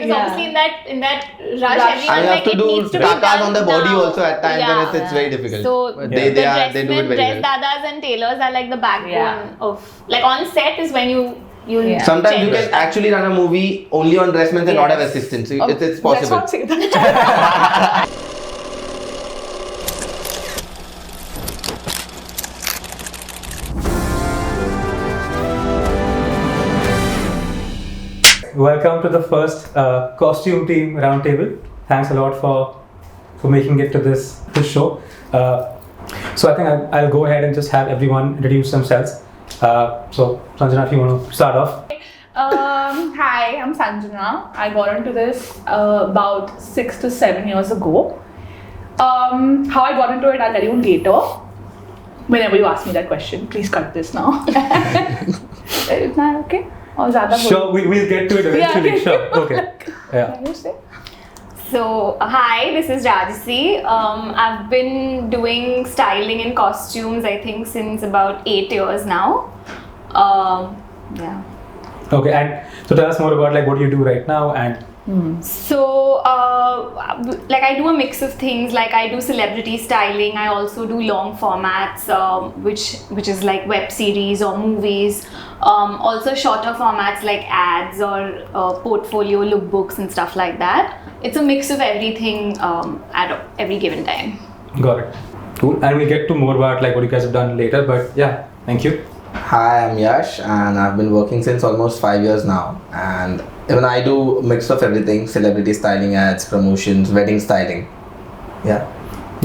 because obviously in that rush, everyone I have to do needs to be takas done on the body now. also at times, and it's very difficult. So But the they do dressmen, it very dress well. dadas and tailors are like the backbone of, like, on set is when you Sometimes you cherish can actually run a movie only on dressmen and not have assistants. So it's possible. Let's not say that. Welcome to the first costume team roundtable. Thanks a lot for making it to this show. So I think I'll go ahead and just have everyone introduce themselves. So Sanjana, if you want to start off. Hi, I'm Sanjana. I got into this about 6 to 7 years ago. How I got into it, I'll tell you later. Whenever you ask me that question, please cut this now. Is that okay? Sure, we'll get to it eventually. Yeah. Sure, okay. Yeah. Can you say? So, hi, this is Rajasi. I've been doing styling and costumes, I think, since about 8 years now. Yeah. Okay, and so tell us more about like what you do right now and. So, like, I do a mix of things. Like, I do celebrity styling. I also do long formats, which is like web series or movies. Also shorter formats like ads or portfolio lookbooks and stuff like that. It's a mix of everything at every given time. Got it. Cool. And we'll get to more about like what you guys have done later. But yeah, thank you. Hi, I'm Yash, and I've been working since almost 5 years now. And even I do a mix of everything: celebrity styling, ads, promotions, wedding styling. Yeah.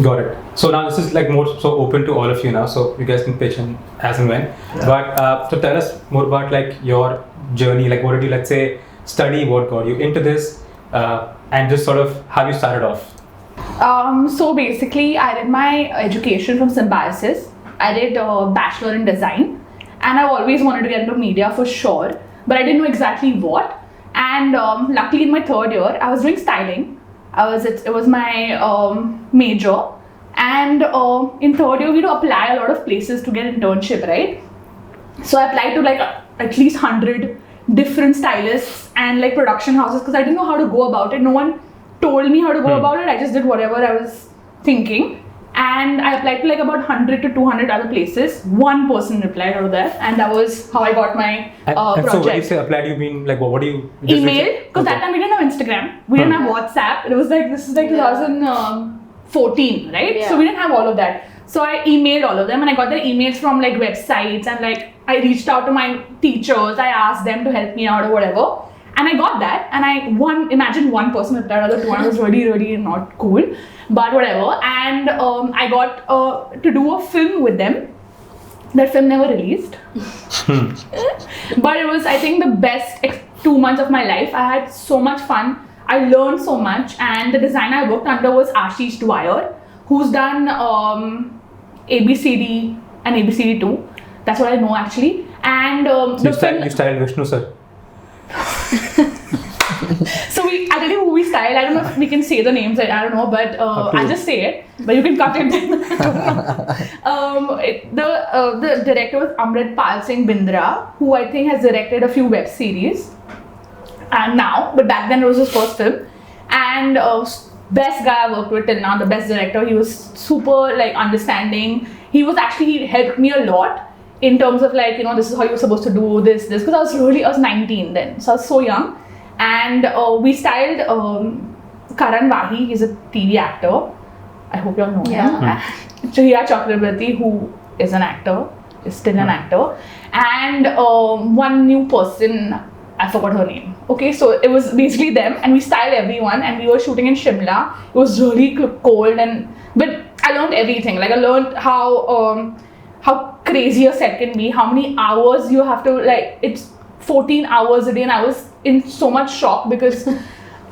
Got it. So now this is like more so open to all of you now, so you guys can pitch in as and when. Yeah. But so tell us more about like your journey. Like what did you, let's say, study? What got you into this? And just sort of how you started off. So basically, I did my education from Symbiosis. I did a bachelor in design, and I've always wanted to get into media for sure, but I didn't know exactly what. And luckily, in my third year, I was doing styling. It was my major, and in third year, we had to apply a lot of places to get internship, right? So I applied to like at least 100 different stylists and like production houses because I didn't know how to go about it. No one told me how to go about it. I just did whatever I was thinking, and I applied to like about 100 to 200 other places. One person replied out of that, and that was how I got my And project. so when you say applied, you mean like what do you? Email, because that time we didn't have Instagram, we didn't have WhatsApp. It was like, this is like 2014, right? Yeah. So we didn't have all of that. So I emailed all of them, and I got their emails from like websites, and like I reached out to my teachers. I asked them to help me out or whatever, and I got that. And imagine one person replied, other 200 was really not cool, but whatever. And I got to do a film with them. That film never released. But it was, I think, the best 2 months of my life. I had so much fun. I learned so much, and the designer I worked under was Ashish Dwyer, who's done ABCD and ABCD 2. That's what I know actually. And you styled Vishnu sir. So I tell you who we style. I don't know if we can say the names. I don't know, but I'll just say it. But you can cut it. The director was Amrit Pal Singh Bindra, who I think has directed a few web series. And now, but back then it was his first film. And best guy I worked with till now, the best director. He was super like understanding. He helped me a lot in terms of like, this is how you're supposed to do this, because I was 19 then, so I was so young. And we styled Karan Wahi. He's a TV actor. I hope you all know him. Jaya Chakrabarti, who is an actor, is still an actor. And one new person, I forgot her name. Okay, so it was basically them, and we styled everyone, and we were shooting in Shimla. It was really cold, but I learned everything. Like I learned how crazy a set can be, how many hours you have to, like, it's 14 hours a day, and I was in so much shock because I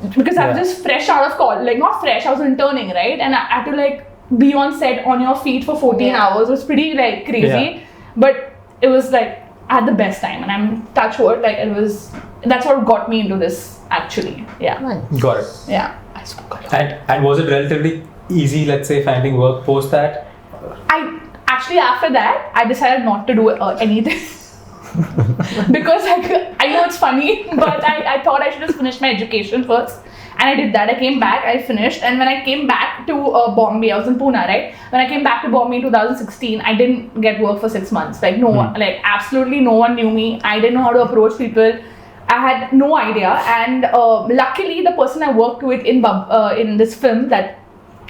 was just fresh out of college, like not fresh, I was interning, right? And I had to like be on set on your feet for 14 hours. It was pretty like crazy, but it was like I had the best time, and I'm touch wood, like that's what got me into this actually. Got it. Yeah. And was it relatively easy, let's say, finding work post that? After that, I decided not to do anything. because like, I know it's funny, but I thought I should just finish my education first. And I did that. I came back, I finished, and when I came back to Bombay, I was in Pune, right? When I came back to Bombay in 2016, I didn't get work for 6 months. Like no one, like absolutely no one knew me. I didn't know how to approach people. I had no idea. And luckily, the person I worked with in this film that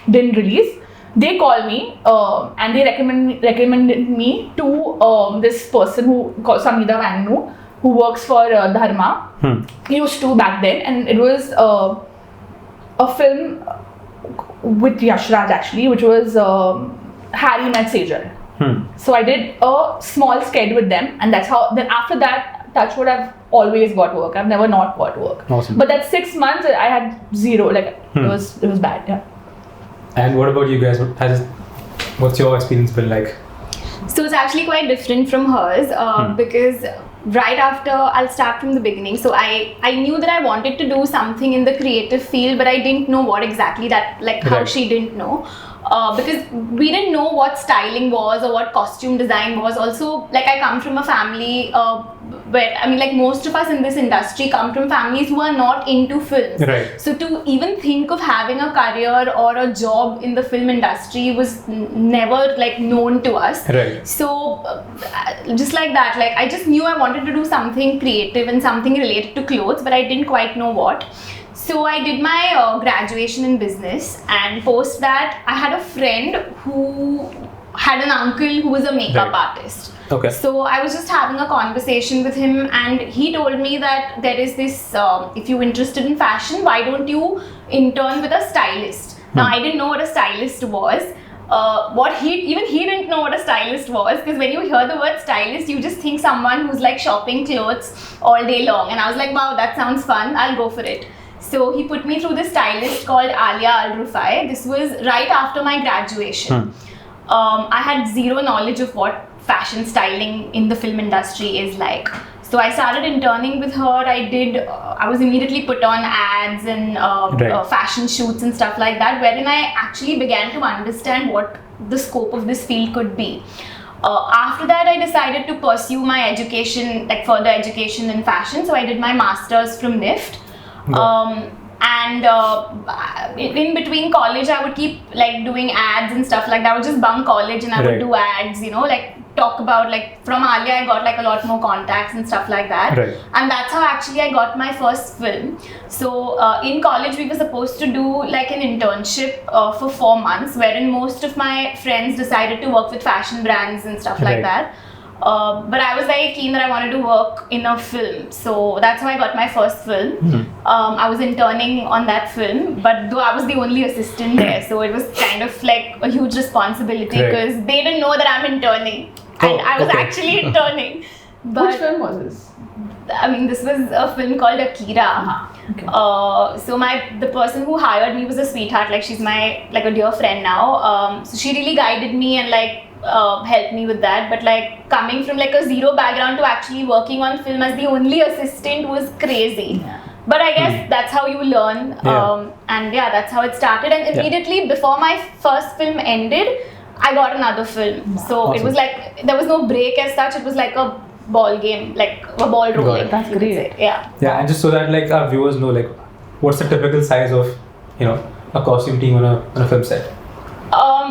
didn't release, they called me and they recommended me to this person who called Samhita Vanu, who works for Dharma. He used to back then, and it was a film with Yash actually, which was Harry Met Sejal. So I did a small sketch with them, and that's how. Then after that, Touchwood, I've always got work. I've never not got work. Awesome. But that 6 months, I had zero. Like it was bad. Yeah. And what about you guys? What's your experience been like? So it's actually quite different from hers because right after, I'll start from the beginning. So I knew that I wanted to do something in the creative field, but I didn't know what exactly that, like how she didn't know. Because we didn't know what styling was or what costume design was. Also, like I come from a family where, I mean, like most of us in this industry come from families who are not into films. Right. So to even think of having a career or a job in the film industry was never like known to us. Right. So just like that, like I just knew I wanted to do something creative and something related to clothes, but I didn't quite know what. So I did my graduation in business, and post that I had a friend who had an uncle who was a makeup artist. Okay. So I was just having a conversation with him, and he told me that there is this, if you're interested in fashion, why don't you intern with a stylist? Now I didn't know what a stylist was. He didn't know what a stylist was, because when you hear the word stylist, you just think someone who's like shopping clothes all day long. And I was like, wow, that sounds fun, I'll go for it. So he put me through this stylist called Alia Al Rufai. This was right after my graduation. I had zero knowledge of what fashion styling in the film industry is like. So I started interning with her. I was immediately put on ads and fashion shoots and stuff like that, wherein I actually began to understand what the scope of this field could be. After that, I decided to pursue my education, like further education in fashion. So I did my master's from NIFT. In between college, I would keep like doing ads and stuff like that. I would just bunk college and I would do ads, you know, like talk about, like from Alia I got like a lot more contacts and stuff like that. And that's how actually I got my first film. So in college we were supposed to do like an internship for 4 months, wherein most of my friends decided to work with fashion brands and stuff like that. But I was very keen that I wanted to work in a film, so that's how I got my first film. I was interning on that film, but though I was the only assistant there, so it was kind of like a huge responsibility because they didn't know that I'm interning and I was actually interning. But which film was this? I mean, this was a film called Akira. So the person who hired me was a sweetheart. Like she's my like a dear friend now. So she really guided me and like helped me with that. But like coming from like a zero background to actually working on film as the only assistant was crazy. But I guess that's how you learn. And yeah, that's how it started. And immediately before my first film ended, I got another film. So it was like there was no break as such. It was like a ball game, like a ball rolling. That's great. Yeah, and just so that like our viewers know, like what's the typical size of, you know, a costume team on a film set?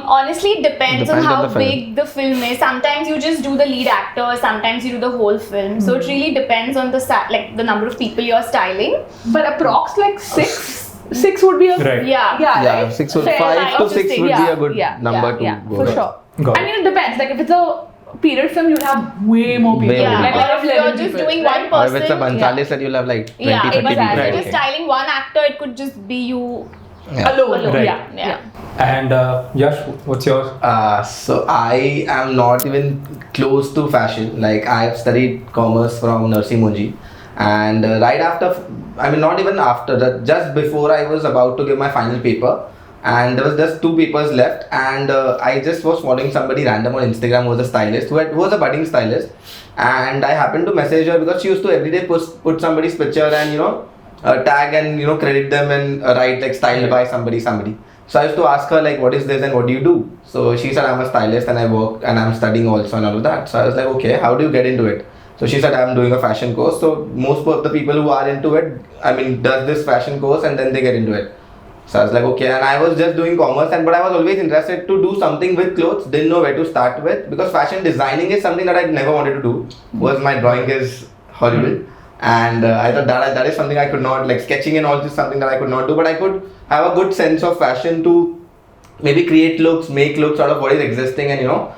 Honestly, it depends on how big the film is. Sometimes you just do the lead actor, sometimes you do the whole film. So it really depends on the number of people you're styling. But approx like six would be a right? 5 to 6 would be a good number to go for sure. I mean, it depends. Like if it's a period film, you'll have way more people. Like if you're just doing one person. Or if it's a Bansalis that you'll have like 20, 30 people. If you're just styling one actor, it could just be you alone. And Yash, what's yours? So I am not even close to fashion. Like I have studied commerce from Nursing Munji, and right after, I mean not even after that, just before I was about to give my final paper, and there was just 2 papers left, and I just was following somebody random on Instagram who was a stylist, who was a budding stylist, and I happened to message her because she used to everyday put somebody's picture and tag and credit them and write like styled by somebody. So I used to ask her like, what is this and what do you do? So she said, I'm a stylist and I work and I'm studying also and all of that. So I was like, okay, how do you get into it? So she said, I'm doing a fashion course. So most of the people who are into it, I mean, does this fashion course and then they get into it. So I was like, okay, and I was just doing commerce, but I was always interested to do something with clothes. Didn't know where to start with because fashion designing is something that I never wanted to do. Was my drawing is horrible, and I thought that is something I could not, like sketching and all this, something that I could not do. But I could have a good sense of fashion to maybe create looks, make looks out of what is existing, and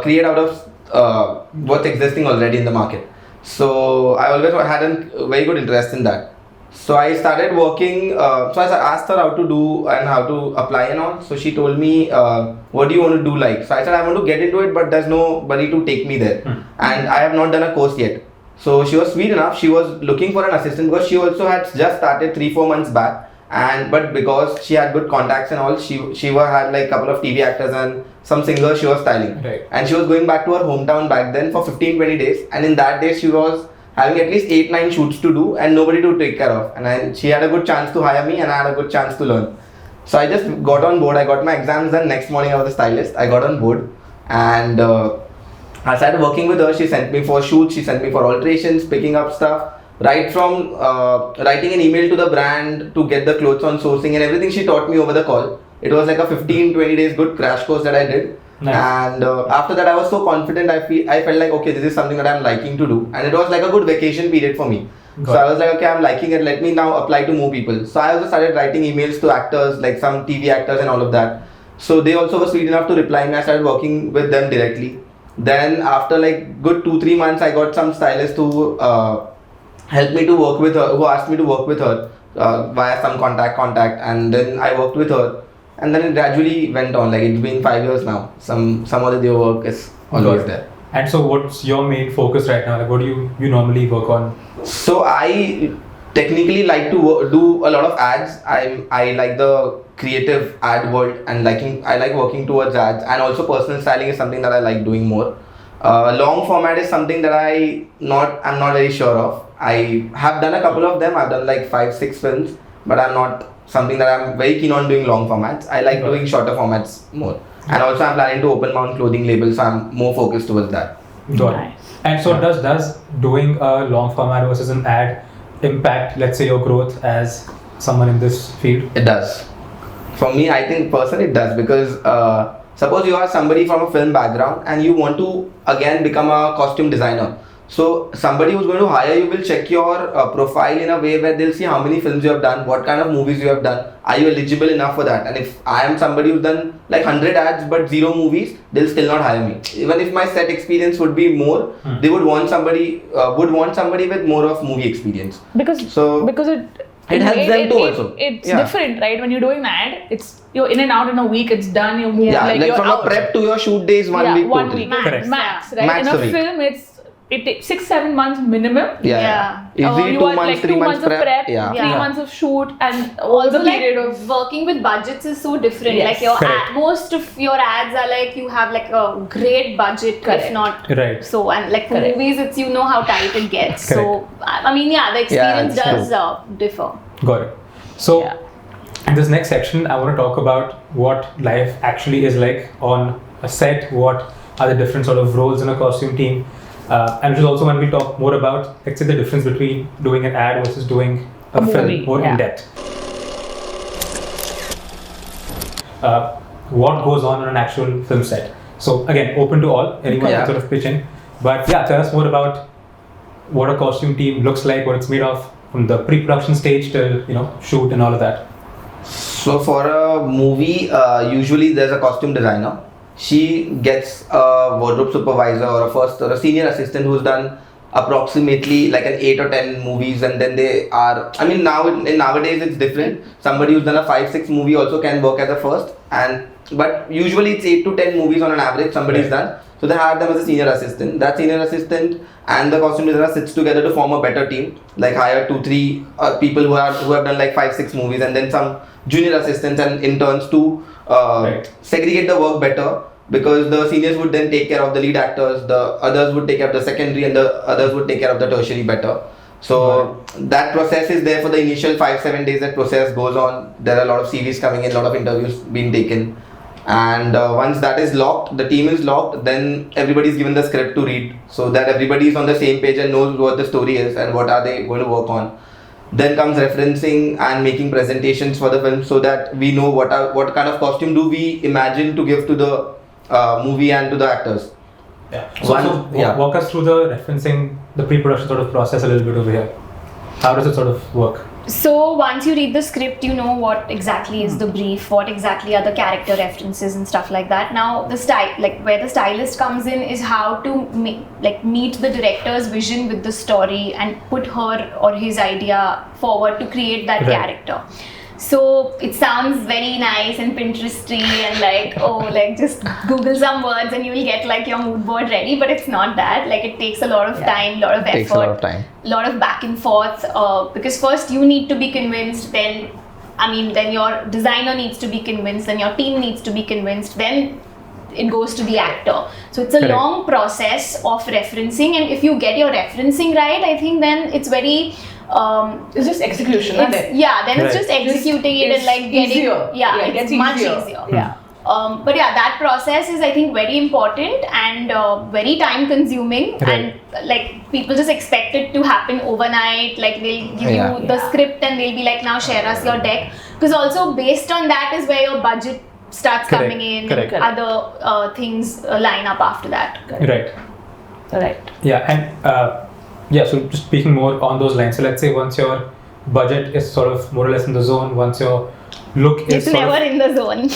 create out of what's existing already in the market. So I always had a very good interest in that. So I started working, so I asked her how to do and how to apply and all. So she told me, what do you want to do like? So I said, I want to get into it, but there's nobody to take me there. And I have not done a course yet. So she was sweet enough. She was looking for an assistant because she also had just started 3-4 months back. But because she had good contacts and all, she had like a couple of TV actors and some singers she was styling. Right. And she was going back to her hometown back then for 15-20 days. And in that day, she was having at least 8-9 shoots to do and nobody to take care of. And she had a good chance to hire me and I had a good chance to learn. So I just got on board. I got my exams done. Next morning I was a stylist. I got on board and I started working with her. She sent me for shoots. She sent me for alterations, picking up stuff. Right from writing an email to the brand to get the clothes on sourcing and everything she taught me over the call. It was like a 15-20 days good crash course that I did. Nice. And after that I was so confident. I felt like, okay, this is something that I'm liking to do, and it was like a good vacation period for me. So I was like, okay, I'm liking it, let me now apply to more people. So I also started writing emails to actors, like some TV actors and all of that. So they also were sweet enough to reply me. I started working with them directly. Then after like good 2-3 months, I got some stylist who helped me to work with her, who asked me to work with her via some contact, and then I worked with her. And then it gradually went on, like it's been 5 years now. Some of the work is always there. And so what's your main focus right now? Like what do you normally work on? So I technically like to do a lot of ads. I like the creative ad world and I like working towards ads, and also personal styling is something that I like doing more. Long format is something that I'm not very sure of. I have done a couple of them. I've done like 5-6 films, but I'm not something that I'm very keen on doing long formats. I like doing shorter formats more. And also I'm planning to open my own clothing label, so I'm more focused towards that. Got it. And so does doing a long format versus an ad impact, let's say, your growth as someone in this field? It does. For me, I think personally it does, because suppose you are somebody from a film background and you want to again become a costume designer. So somebody who's going to hire you will check your profile in a way where they'll see how many films you have done, what kind of movies you have done, are you eligible enough for that. And if I am somebody who's done like 100 ads but 0 movies, they'll still not hire me. Even if my set experience would be more, they would want somebody with more of movie experience. Because it helps them too also. It's different, right? When you're doing an ad, you're in and out in a week, it's done, you move, like you're from out. a prep to your shoot days, 1 week one total. week Correct. max, right? Max in a a week. film, it takes 6-7 months minimum. Easily You 2 want months, like 3 2 months months of prep, Yeah. 3 months of shoot, and all the Also, period like of working with budgets is so different. Yes. Like your Correct. most of your ads are like you have like a great budget, Correct. if not Right. so. And like for Correct. movies, it's how tight it gets. So I mean, the experience it's does differ. Got it. So Yeah. in this next section, I want to talk about what life actually is like on a set, what are the different sort of roles in a costume team, and which is also when we talk more about, let's say, the difference between doing an ad versus doing a film movie, more in depth. What goes on an actual film set? So again, open to all, anyone can sort of pitch in. But yeah, tell us more about what a costume team looks like, what it's made of, from the pre-production stage till shoot and all of that. So for a movie, usually there's a costume designer. She gets a wardrobe supervisor or a senior assistant who's done approximately like an 8 or 10 movies, and then they are, I mean, nowadays it's different. Somebody who's done a 5-6 movie also can work as a first, but usually it's 8 to 10 movies on an average somebody's done. So they hire them as a senior assistant. That senior assistant and the costume designer sits together to form a better team. Like hire 2-3 people who have done like 5-6 movies, and then some junior assistants and interns to segregate the work better, because the seniors would then take care of the lead actors, the others would take care of the secondary, and the others would take care of the tertiary better. So that process is there for the initial 5-7 days. That process goes on. There are a lot of CVs coming in, a lot of interviews being taken. And once that is locked, the team is locked, then everybody is given the script to read, so that everybody is on the same page and knows what the story is and what are they going to work on. Then comes referencing and making presentations for the film, so that we know what kind of costume do we imagine to give to the movie and to the actors. Yeah. So walk us through the referencing, the pre-production sort of process a little bit over here. How does it sort of work? So once you read the script, you know what exactly is the brief, what exactly are the character references and stuff like that. Now the where the stylist comes in is how to meet the director's vision with the story and put her or his idea forward to create that character. So it sounds very nice and Pinteresty and just Google some words and you will get like your mood board ready, but it's not that. Like it takes a lot of time, lot of effort, takes a lot of time, lot of back and forth, because first you need to be convinced, then your designer needs to be convinced, then your team needs to be convinced, then it goes to the actor. So it's a long process of referencing, and if you get your referencing right, I think then it's very it's just execution. It's just executing it and like getting easier. It's much easier. But that process is, I think, very important and very time consuming, and like people just expect it to happen overnight. Like they'll give you the script and they'll be like, now share us your deck, because also based on that is where your budget starts coming in, and other things line up after that. Right. Yeah, and so just speaking more on those lines. So let's say once your budget is sort of more or less in the zone, once your look is it's never in the zone.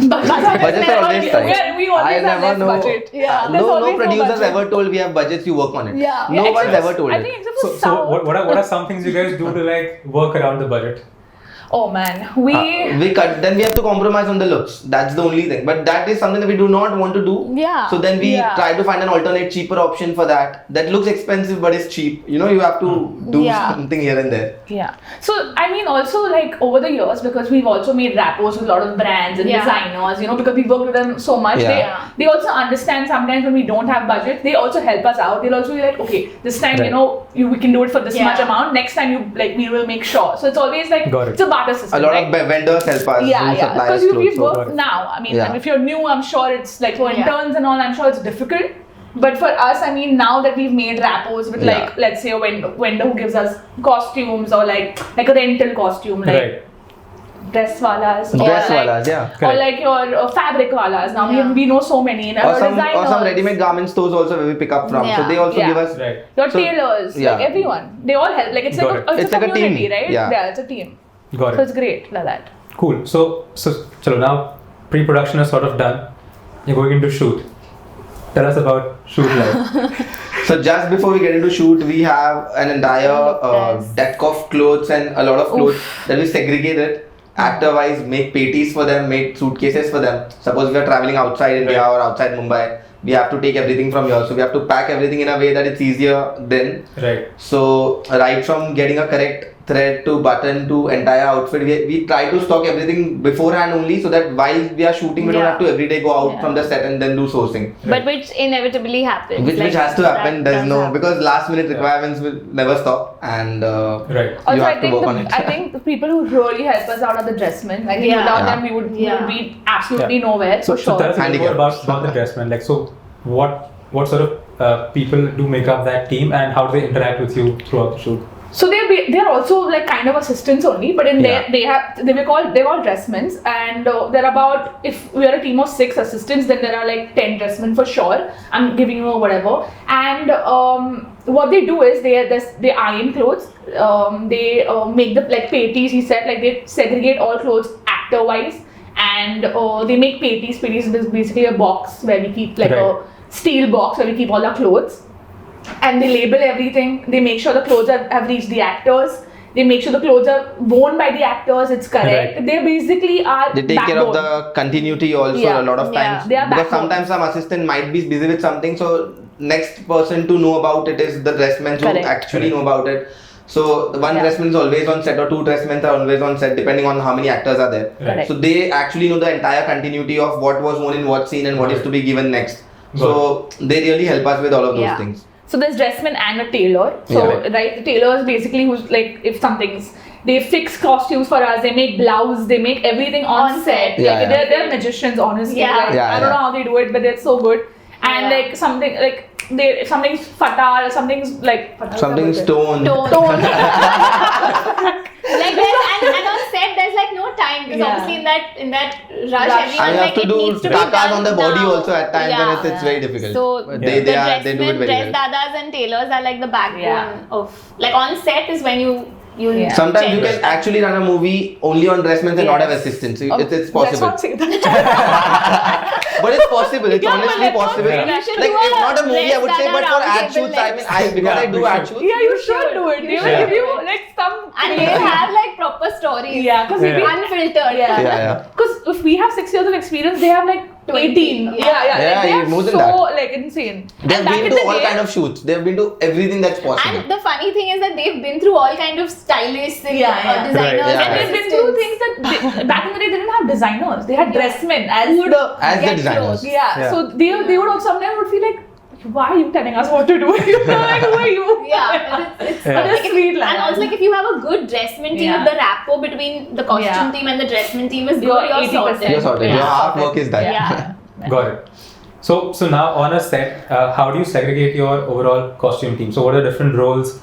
Budgets are always tight. We always have less know. budget. No producers ever told we have budgets, you work on it. No one's ever told I it. think except for So what are some things you guys do to like work around the budget? Oh man, we cut. Then we have to compromise on the looks. That's the only thing. But that is something that we do not want to do. Yeah. So then we try to find an alternate, cheaper option for that. That looks expensive but is cheap. You know, you have to do something here and there. Yeah. So I mean, also like over the years, because we've also made rappos with a lot of brands and designers. You know, because we work with them so much. They also understand sometimes when we don't have budget. They also help us out. They'll also be like, okay, this time we can do it for this much amount. Next time we will make sure. So it's always like it's a system, a lot of vendors help us. Because we've worked now. I mean, if you're new, I'm sure it's like for interns and all, I'm sure it's difficult. But for us, I mean, now that we've made rappos with like, let's say a vendor who gives us costumes or like a rental costume, like dress walas, or like your fabric walas. Now we know so many, and or some ready-made garment stores also where we pick up from. So they also give us your tailors, like everyone. They all help. Like it's like a community, team. Right? Yeah, it's a team. Got it. So it's great like that. Cool. So chalo, now pre-production is sort of done. You're going into shoot. Tell us about shoot life. So just before we get into shoot, we have an entire deck of clothes and a lot of clothes that we segregated actor-wise, make patties for them, make suitcases for them. Suppose we are traveling outside India or outside Mumbai, we have to take everything from here. So we have to pack everything in a way that it's easier then. So right from getting a correct thread to button to entire outfit, we try to stock everything beforehand only, so that while we are shooting we don't have to every day go out from the set and then do sourcing. But which inevitably happens. Which has to happen. There's no, because last minute requirements will never stop, and you also, have to work on it. I think the people who really help us out are the dressmen. Like without them we would be absolutely nowhere. So tell us a little more about the dressmen. Like, so what sort of people do make up that team, and how do they interact with you throughout the shoot? So they're also like kind of assistants only, but in they're all dressmen, and there are about, if we are a team of 6 assistants, then there are like 10 dressmen for sure. I'm giving you whatever, and what they do is they iron clothes, they make the like patties. He said like they segregate all clothes actor wise, and they make patties. Patties is basically a box where we keep like a steel box where we keep all our clothes. And they label everything. They make sure the clothes have reached the actors. They make sure the clothes are worn by the actors. It's correct. They basically are. They take care of the continuity also a lot of times. Because sometimes some assistant might be busy with something, so next person to know about it is the dressmen who actually know about it. So the one dressman is always on set, or 2 dressmen are always on set, depending on how many actors are there. So they actually know the entire continuity of what was worn in what scene and what is to be given next. So they really help us with all of those things. So there's dressman and a tailor. So the tailor is basically who's like, if something's They fix costumes for us. They make blouse. They make everything on set. Yeah, Like, yeah. They're magicians, honestly. Yeah. Like, Yeah, I don't yeah. know how they do it, but they're so good. And Yeah. like something's fatal, something's like Something stone. Tone. Like and on set there's like no time because Yeah. obviously in that rush Rush. everyone And you have like to it do needs to be takas done on the body now. also at times, Yeah. and it's very difficult. So But the they do it dress very well. dadas and tailors are like the backbone Yeah. of like on set is when you Yeah. Sometimes you check. can actually run a movie only on dressmen and not have assistants. So it's Let's possible. not say that. But it's possible. It's Yeah, honestly but let's possible. not say that. You should Like do if a not a movie, I would say, dress but for dada ad round shoots, I table, mean, because Yeah, I do we ad should. shoots. Yeah, you should do it. They You will should. give you like some. And they have like proper stories. Yeah, because Yeah. Unfiltered. Yeah. Yeah. Because if we have 6 years of experience, they have like 18. 20. Yeah. Yeah, Like, they are more than so that. like insane. They've And back been in to the all day- kind of shoots. They've been to everything that's possible. And the funny thing is that they've been through all kind of stylists and Yeah, yeah. designers. Right, yeah. And they've been through things that back in the day they didn't have designers. They had dressmen as the As the get designers. clothes. Yeah. Yeah. So they would also sometimes would feel like, why are you telling us what to do? Like, who are you? Yeah, but it's Yeah. But it's sweet, like and also like if you have a good dressman team, Yeah. if the rapport between the costume Yeah. team and the dressman team is You're good, you're 80%. sorted. You're sorted. Yeah. Your hard work is done. Yeah. Got it. So now on a set, how do you segregate your overall costume team? So what are different roles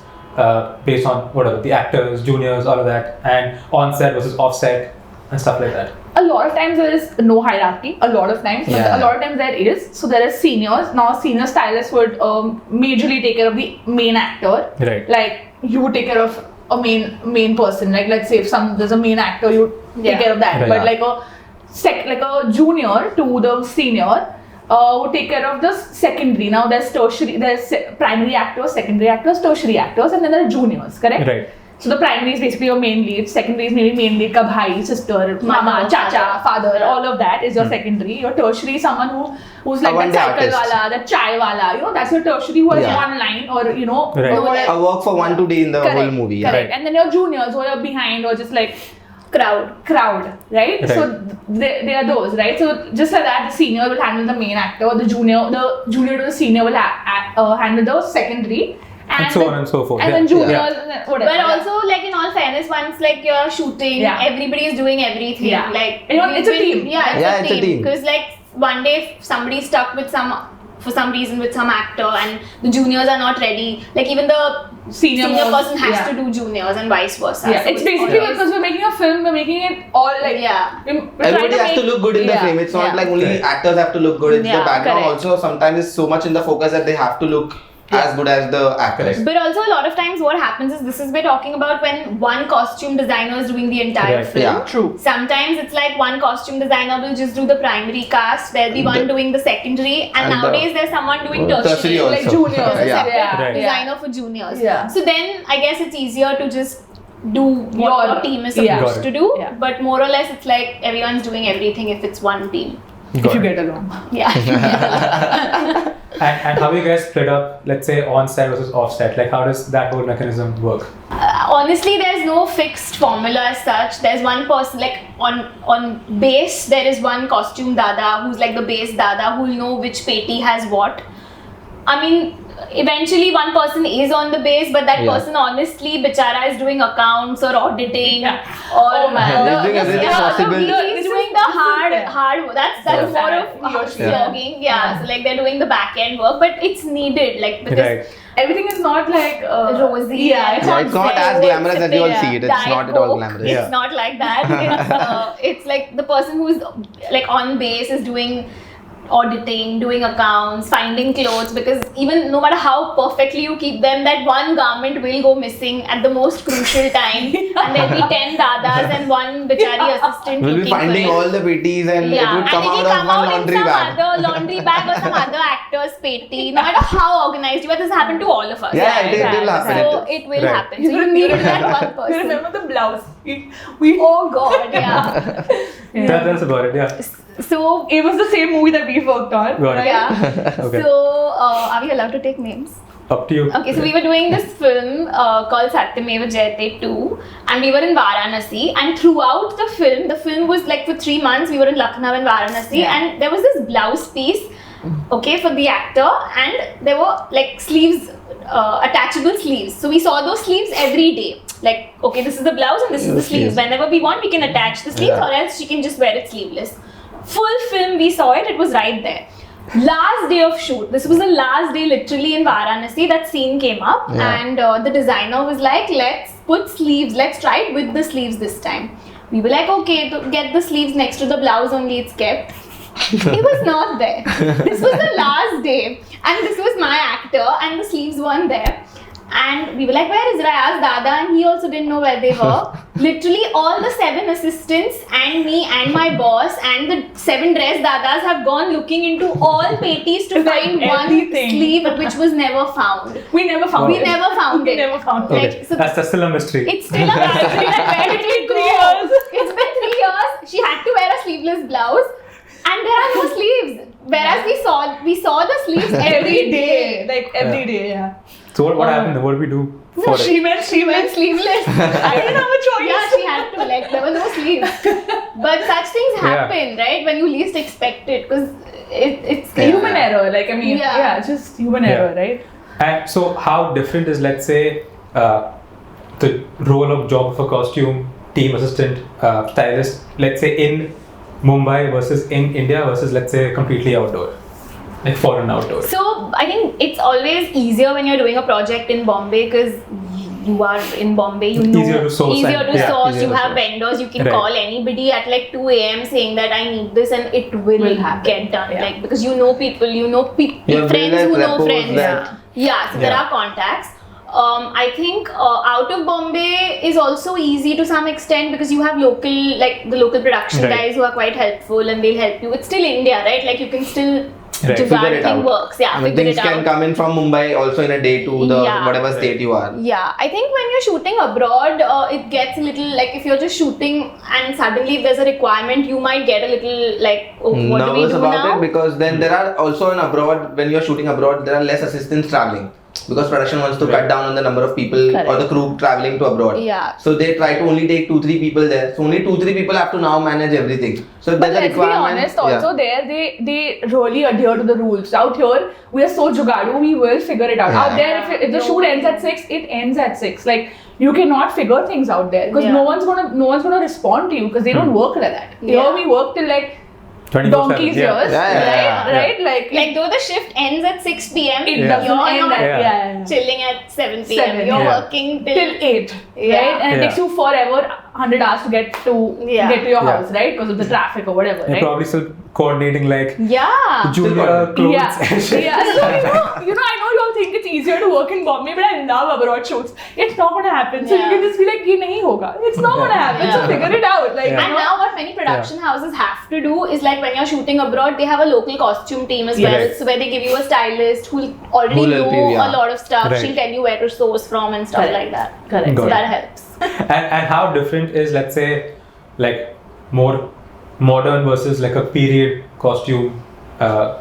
based on whatever the actors, juniors, all of that, and on set versus off set and stuff like that? A lot of times there is no hierarchy. A lot of times, but Yeah. a lot of times there is. So there is seniors. Now senior stylists would majorly take care of the main actor. Right. Like you would take care of a main person. Like let's say if there's a main actor, you Yeah. take care of that. Right. But like a junior to the senior would take care of the secondary. Now there's tertiary, primary actors, secondary actors, tertiary actors, and then there are juniors. Correct? Right. So the primary is basically your main lead, secondary is maybe main lead ka bhai, sister, mama, Mother, chacha, father, yeah. all of that is your secondary. Your tertiary is someone who's like one that day cycle artist. wala, that chai wala, that's your tertiary who has Yeah. one line or Right. or whatever. I work for 1 2 day in the Correct, whole movie. Yeah. correct. Right. And then your juniors who are behind or just like crowd, right? Right. So they are those, right? So just like that, the senior will handle the main actor, the junior to the senior will handle the secondary. And so on and so forth. And Yeah. then juniors, Yeah. and then whatever. But also, like in all fairness, once like you're shooting, Yeah. everybody is doing everything. Yeah. Like It's a we've team. Yeah, Yeah, it's a team. Because like one day if somebody's stuck with for some reason with some actor and the juniors are not ready, like even the Senior person has yeah. to do juniors and vice versa. Yeah, So it's basically always- because we're making a film, we're making it all like Yeah. we're trying Everybody has to make- look good in the yeah, frame. It's not yeah. like only Correct. actors have to look good. It's the Yeah, background correct. also sometimes is so much in the focus that they have to look as good as the actors. But also a lot of times what happens is this is we're talking about when one costume designer is doing the entire Right. film. Yeah. True. Sometimes it's like one costume designer will just do the primary cast, there'll be one The- doing the secondary, and and the- nowadays there's someone doing Tertiary tertiary, also. like juniors. there's a Yeah. separate Right. designer for juniors. Yeah. So then I guess it's easier to just do what Your- your team is yeah. supposed Got to it. do, Yeah. but more or less it's like everyone's doing everything if it's one team. If you get along. Yeah. And how you guys split up, let's say on set versus off set? Like how does that whole mechanism work? Honestly, there's no fixed formula as such. There's one person like on base. There is one costume dada who's like the base dada who'll know which peti has what. I mean, eventually one person is on the base, but that Yeah. person honestly, bichara is doing accounts or auditing Yeah. or Oh my God. He's doing everything possible. He's doing the hard. That's Yeah. more of Yosh, yeah. vlogging. Yeah. So like they're doing the back end work, but it's needed like because. Right. Everything is not like Rosy. Yeah, it's Yeah, not it's not fair. as glamorous as you all Yeah. see it. It's Diet not at all Coke. glamorous. It's not like that. It's like the person who's like on base is doing auditing, doing accounts, finding clothes, because even no matter how perfectly you keep them, that one garment will go missing at the most crucial time, and there'll be 10 dadas and one bichari assistant We'll be looking finding for it. all the PTs and it Yeah, would and come it will out of come one out in laundry some bag. other laundry bag or some other actor's peti. No matter how organized you are, this happened to all of us. Yeah, it will Yeah, happen. So it will Right. happen. So you need that one You person. remember the blouse? We Oh God, yeah. That's about it, yeah. So it was the same movie that we worked on. Got it. yeah. Okay. So are we allowed to take names? Up to you. Okay, so we were doing this film called Satyameva Jayate 2, and we were in Varanasi, and throughout the film was like for 3 months we were in Lucknow and Varanasi, Yeah. and there was this blouse piece, okay, for the actor, and there were like sleeves, attachable sleeves. So we saw those sleeves every day. Like, okay, this is the blouse and this is the sleeves. Whenever we want, we can attach the sleeves, Yeah. or else she can just wear it sleeveless. Full film, we saw it. It was right there. Last day of shoot. This was the last day, literally in Varanasi. That scene came up, and the designer was like, "Let's put sleeves. Let's try it with the sleeves this time." We were like, "Okay, to get the sleeves next to the blouse only. It's kept." It was not there. This was the last day, and this was my actor, and the sleeves weren't there. And we were like, "Where is it?" I asked Dada, and he also didn't know where they were. Literally, all the 7 assistants and me and my boss and the 7 dress dadas have gone looking into all patties to find one everything. sleeve, which was never found. We never found We it. never found We it. never found it. Like, so That's still a mystery. it's still a mystery. Like, where did it go? 3 years. It's been 3 years. She had to wear a sleeveless blouse, and there are no sleeves. Whereas we saw the sleeves Every day. Like every day, yeah. So what happened? What did we do for She it? went sleeveless. I didn't have a choice. Yeah, she had to. Like, there were no sleeves. But such things happen, right? When you least expect it, because it's Human error. Like, I mean, Yeah. yeah, just human error, right? And so how different is, let's say, the role of job of a costume team assistant, stylist, let's say in Mumbai versus in India versus, let's say, completely outdoor, like foreign outdoor? So I think it's always easier when you're doing a project in Bombay, because you are in Bombay, you know, Easier to source easier and- to yeah, source. easier You to have source. vendors, you can Right. call anybody at like 2 a.m. saying that I need this, and it will happen. get done. Yeah. Like, because you know people, you know You have friends real who life know rapport friends. that- Yeah, so there Yeah. are contacts. I think out of Bombay is also easy to some extent, because you have the local production Right. guys who are quite helpful, and they'll help you. It's still India, right? Like, you can still Right. jugaad Figure it thing out. works. Yeah, I mean, figure things it can out. come in from Mumbai also in a day to the Yeah. whatever state you are. Yeah, I think when you're shooting abroad, it gets a little like, if you're just shooting and suddenly if there's a requirement, you might get a little like, oh, what do we Nervous do about now? it, because then there are also in abroad, when you're shooting abroad, there are less assistants traveling, because production wants to cut down on the number of people or the crew traveling to abroad. Yeah. So they try to only take 2-3 people there. So only 2-3 people have to now manage everything. So if But there's a let's be requirement. honest, also there they really adhere to the rules. Out here, we are so jugadu, we will figure it out. Yeah. Out there, if the shoot ends at 6, it ends at 6. Like, you cannot figure things out there, because Yeah. no one's gonna respond to you, because they don't work like that. Here Yeah. we work till like 24/7, donkey's yeah. years, Yeah, yeah, right? yeah. Right? Like Though the shift ends at 6 p.m., it Yeah. doesn't you're end not at Yeah. chilling at 7 p.m. 7, You're yeah. working till 8, Yeah. right? And it Yeah. takes you forever, 100 hours to get to Yeah. your Yeah. house, right? Because of the traffic or whatever, You're right? probably still coordinating like Yeah. junior clothes Yeah, and shit. yeah. So I know you all think it's easier to work in Bombay, but I love abroad shoots. It's not gonna happen. So you Yeah. can just be like, "Ye nahi hoga." It's not gonna happen. So Yeah. figure it out. Like, Yeah. And now what many production houses have to do is, like, when you're shooting abroad, they have a local costume team as well. Right. So where they give you a stylist who'll already Who'll help know you, yeah. a lot of stuff. Right. She'll tell you where to source from and stuff Correct. like that. Correct. So Got it. that helps. And how different is, let's say, like more modern versus like a period costume,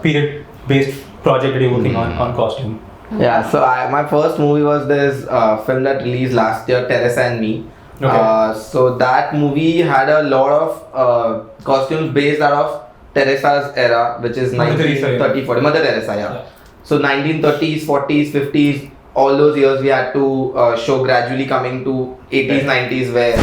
period based project that you're working on costume? Yeah, so my first movie was this film that released last year, Teresa and Me. Okay. So that movie had a lot of costumes based out of Teresa's era, which is Mother Teresa, 1930, 40. Mother Teresa, yeah. Yeah. So 1930s, 40s, 50s, all those years we had to show, gradually coming to 80s, 90s, where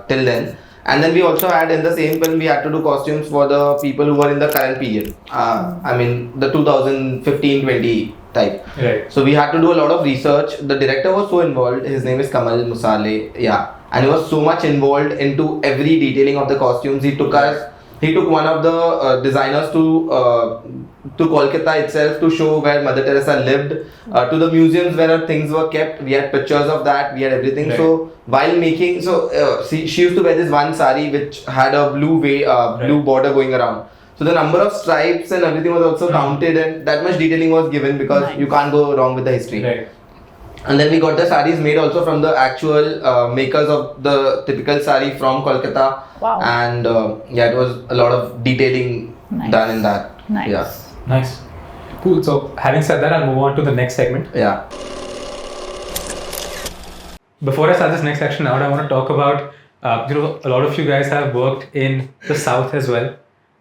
till then. And then we also had, in the same film, we had to do costumes for the people who were in the current period. I mean, the 2015-20 type. Right. So we had to do a lot of research. The director was so involved. His name is Kamal Musale. Yeah, and he was so much involved into every detailing of the costumes. He took one of the designers to Kolkata itself to show where Mother Teresa lived. To the museums where her things were kept. We had pictures of that. We had everything. Right. So while making, she used to wear this one sari which had a blue border going around. So the number of stripes and everything was also counted, and that much detailing was given, because you can't go wrong with the history. Right. And then we got the saris made also from the actual makers of the typical sari from Kolkata. Wow. And it was a lot of detailing Nice. done in that. Nice. Yeah. Nice. Cool. So having said that, I'll move on to the next segment. Yeah. Before I start this next section out, I want to talk about, a lot of you guys have worked in the South as well,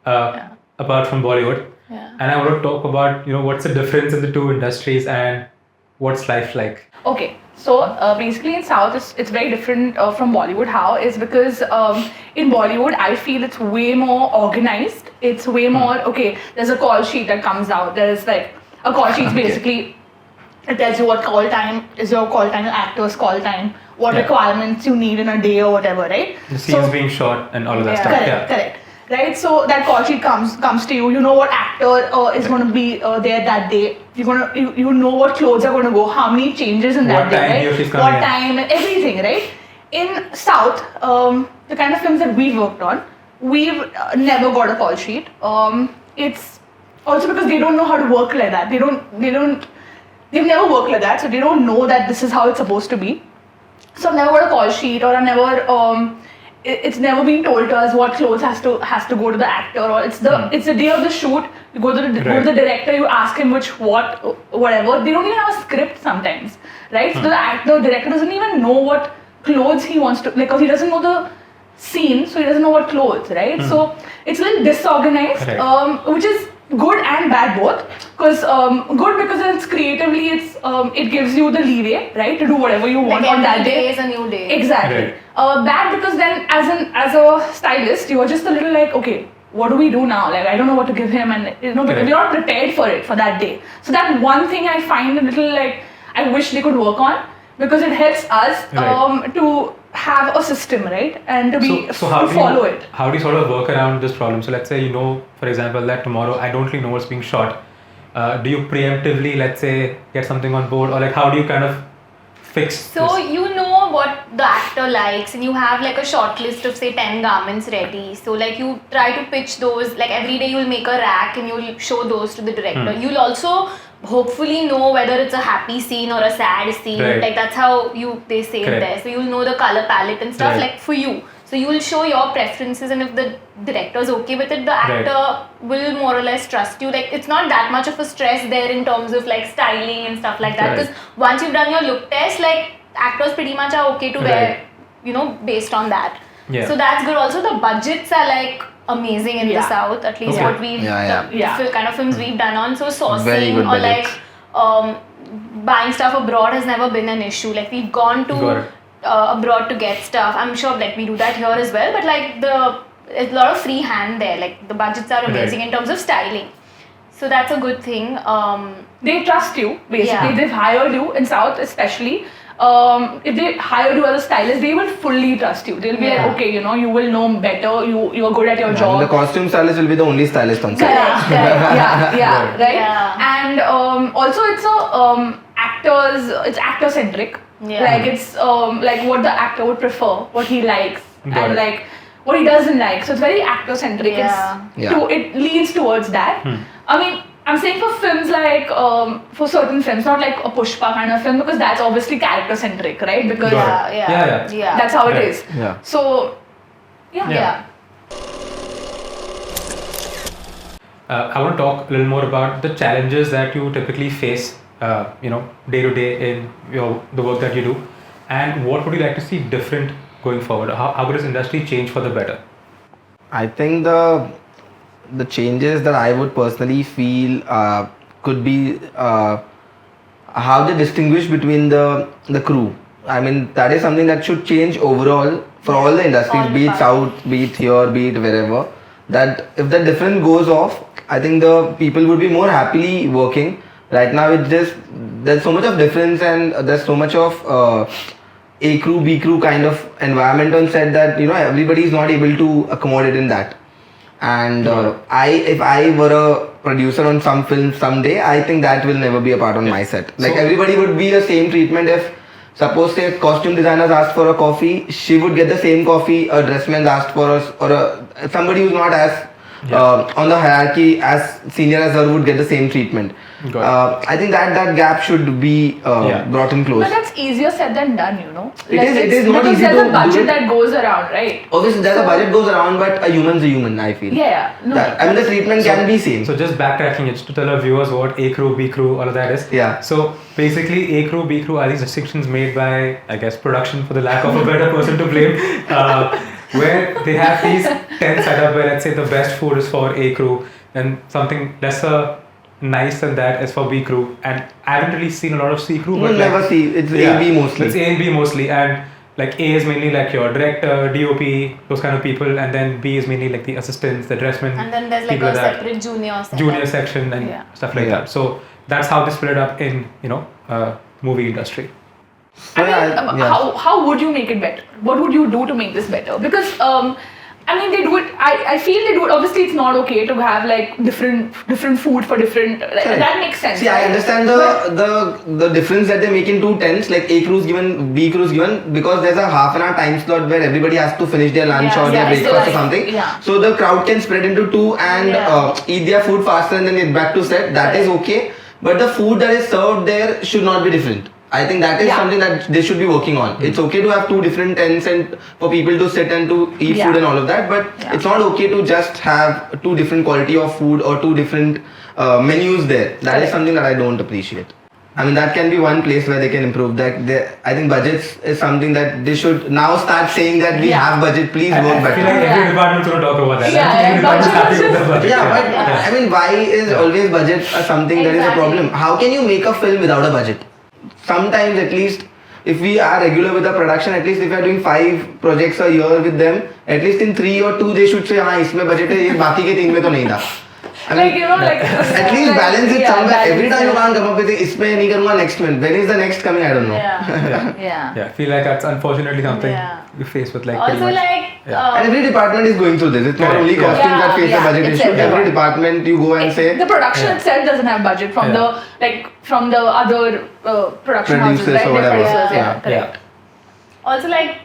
apart from Bollywood. Yeah. And I want to talk about, what's the difference in the two industries and what's life like? Okay, So basically in South it's very different from Bollywood. How is because in Bollywood I feel it's way more organized. It's way more okay. There's a call sheet that comes out. There's like a call sheet basically. It tells you what call time is your call time, your actor's call time, what requirements you need in a day or whatever, right? The scenes being shot and all of that stuff. Correct. Right, so that call sheet comes to you. You know what actor is going to be there that day. You know what clothes are going to go. How many changes in that day, right? What time and everything, right? In South, the kind of films that we've worked on, we've never got a call sheet. It's also because they don't know how to work like that. They've never worked like that, so they don't know that this is how it's supposed to be. So I've never got a call sheet, or I've never. It's never been told to us what clothes has to go to the actor, or it's the day of the shoot. You go to the director, you ask him whatever. They don't even have a script sometimes, right? So the director doesn't even know what clothes he wants to because he doesn't know the scene, so he doesn't know what clothes, right? So it's a little disorganized, which is good and bad both. Because good because it's creatively it gives you the leeway, right, to do whatever you want on that day. Every day is a new day. Exactly. Bad because then as a stylist you are just a little like, okay, what do we do now? Like I don't know what to give him, and because we're not prepared for that day. So that one thing I find a little like I wish they could work on, because it helps us to have a system, right, and to follow it. How do you sort of work around this problem? So let's say for example, that tomorrow I don't really know what's being shot. Do you preemptively, let's say, get something on board, or like how do you kind of fix So this? you know what the actor likes, and you have like a short list of say 10 garments ready. So like you try to pitch those, like every day you'll make a rack and you'll show those to the director. You'll also hopefully know whether it's a happy scene or a sad scene. Like that's how they say it there. So you'll know the color palette and stuff like for you. So you will show your preferences, and if the director's okay with it, the actor will more or less trust you. Like it's not that much of a stress there in terms of like styling and stuff like that, because once you've done your look test, like actors pretty much are okay to wear, based on that. So that's good. Also the budgets are like amazing in the South, at least what we've the kind of films we've done on. So sourcing or like buying stuff abroad has never been an issue. Like we've gone to abroad to get stuff. I'm sure like we do that here as well, but like there's a lot of free hand there. Like the budgets are amazing in terms of styling. So that's a good thing. They trust you basically. They've hired you in South especially. If they hire you as a stylist, they will fully trust you. They'll be like, okay, you will know better. You are good at your job. And the costume stylist will be the only stylist on set. Right. And also it's it's actor centric. Like it's like what the actor would prefer, what he likes, and like what he doesn't like. So it's very actor centric. It leans towards that. I mean, I'm saying for films like for certain films, not like a Pushpa kind of film, because that's obviously character centric, right? Because that's how it is. So I want to talk a little more about the challenges that you typically face, day to day in the work that you do, and what would you like to see different going forward? How would this industry change for the better? I think the changes that I would personally feel could be how they distinguish between the crew. I mean, that is something that should change overall for all the industries, be it South, be it here, be it wherever. That if the difference goes off, I think the people would be more happily working. Right now, there's so much of difference, and there's so much of A crew, B crew kind of environment on set that everybody is not able to accommodate in that. And if I were a producer on some film someday, I think that will never be a part on my set. Like everybody would be the same treatment. If suppose say costume designers asked for a coffee, she would get the same coffee a dressman asked for, or somebody who's not as on the hierarchy as senior as her would get the same treatment. I think that gap should be brought in close. But that's easier said than done, It is not easy to do. Because there's a budget that goes around, right? Obviously, there's a budget goes around, but a human's a human, I feel. I mean, the treatment can be same. So just backtracking, just to tell our viewers what A crew, B crew, all of that is. Yeah. So basically, A crew, B crew are these distinctions made by, I guess, production, for the lack of a better person to blame. Where they have these 10 setup where let's say the best food is for A crew and something lesser nice than that is for B crew, and I haven't really seen a lot of C crew. You'll never see. It's A and B mostly. It's A and B mostly, and like A is mainly like your director, DOP, those kind of people, and then B is mainly like the assistants, the dressmen. And then there's like a separate junior section and stuff like that. So that's how they split it up in movie industry. I mean, how would you make it better? What would you do to make this better? Because I mean, they do it. I feel they do it. Obviously, it's not okay to have like different food for different. That makes sense. See, right? I understand the difference that they make in two tents. Like A crew is given, B crew is given, because there's a half an hour time slot where everybody has to finish their lunch or their breakfast or something. Yeah. So the crowd can spread into two and eat their food faster and then get back to set. That is okay. But the food that is served there should not be different. I think that is something that they should be working on. It's okay to have two different tents and for people to sit and to eat food and all of that, but it's not okay to just have two different quality of food or two different menus there. That is something that I don't appreciate. I mean, that can be one place where they can improve. I think budgets is something that they should now start saying that we have budget, please work better. I feel like every department's going to talk about that. Budget. I mean, why is always budget something that is a problem? How can you make a film without a budget? Sometimes, at least, if we are regular with the production, at least if we are doing 5 projects a year with them, at least in 3 or 2 they should say, हाँ इसमें budget है, ये बाकी के 3 में तो नहीं था. I mean, at least balance it somewhere. Every time you can't come up with it, इसमें नहीं करूँगा next month. When is the next coming? I don't know. Yeah. I feel like that's unfortunately something you face with like also pretty much. like and every department is going through this. It's not only costumes that face a budget issue. Every department you go and say the production itself doesn't have budget from the other production houses, producers right? or whatever. Correct. Yeah. Also like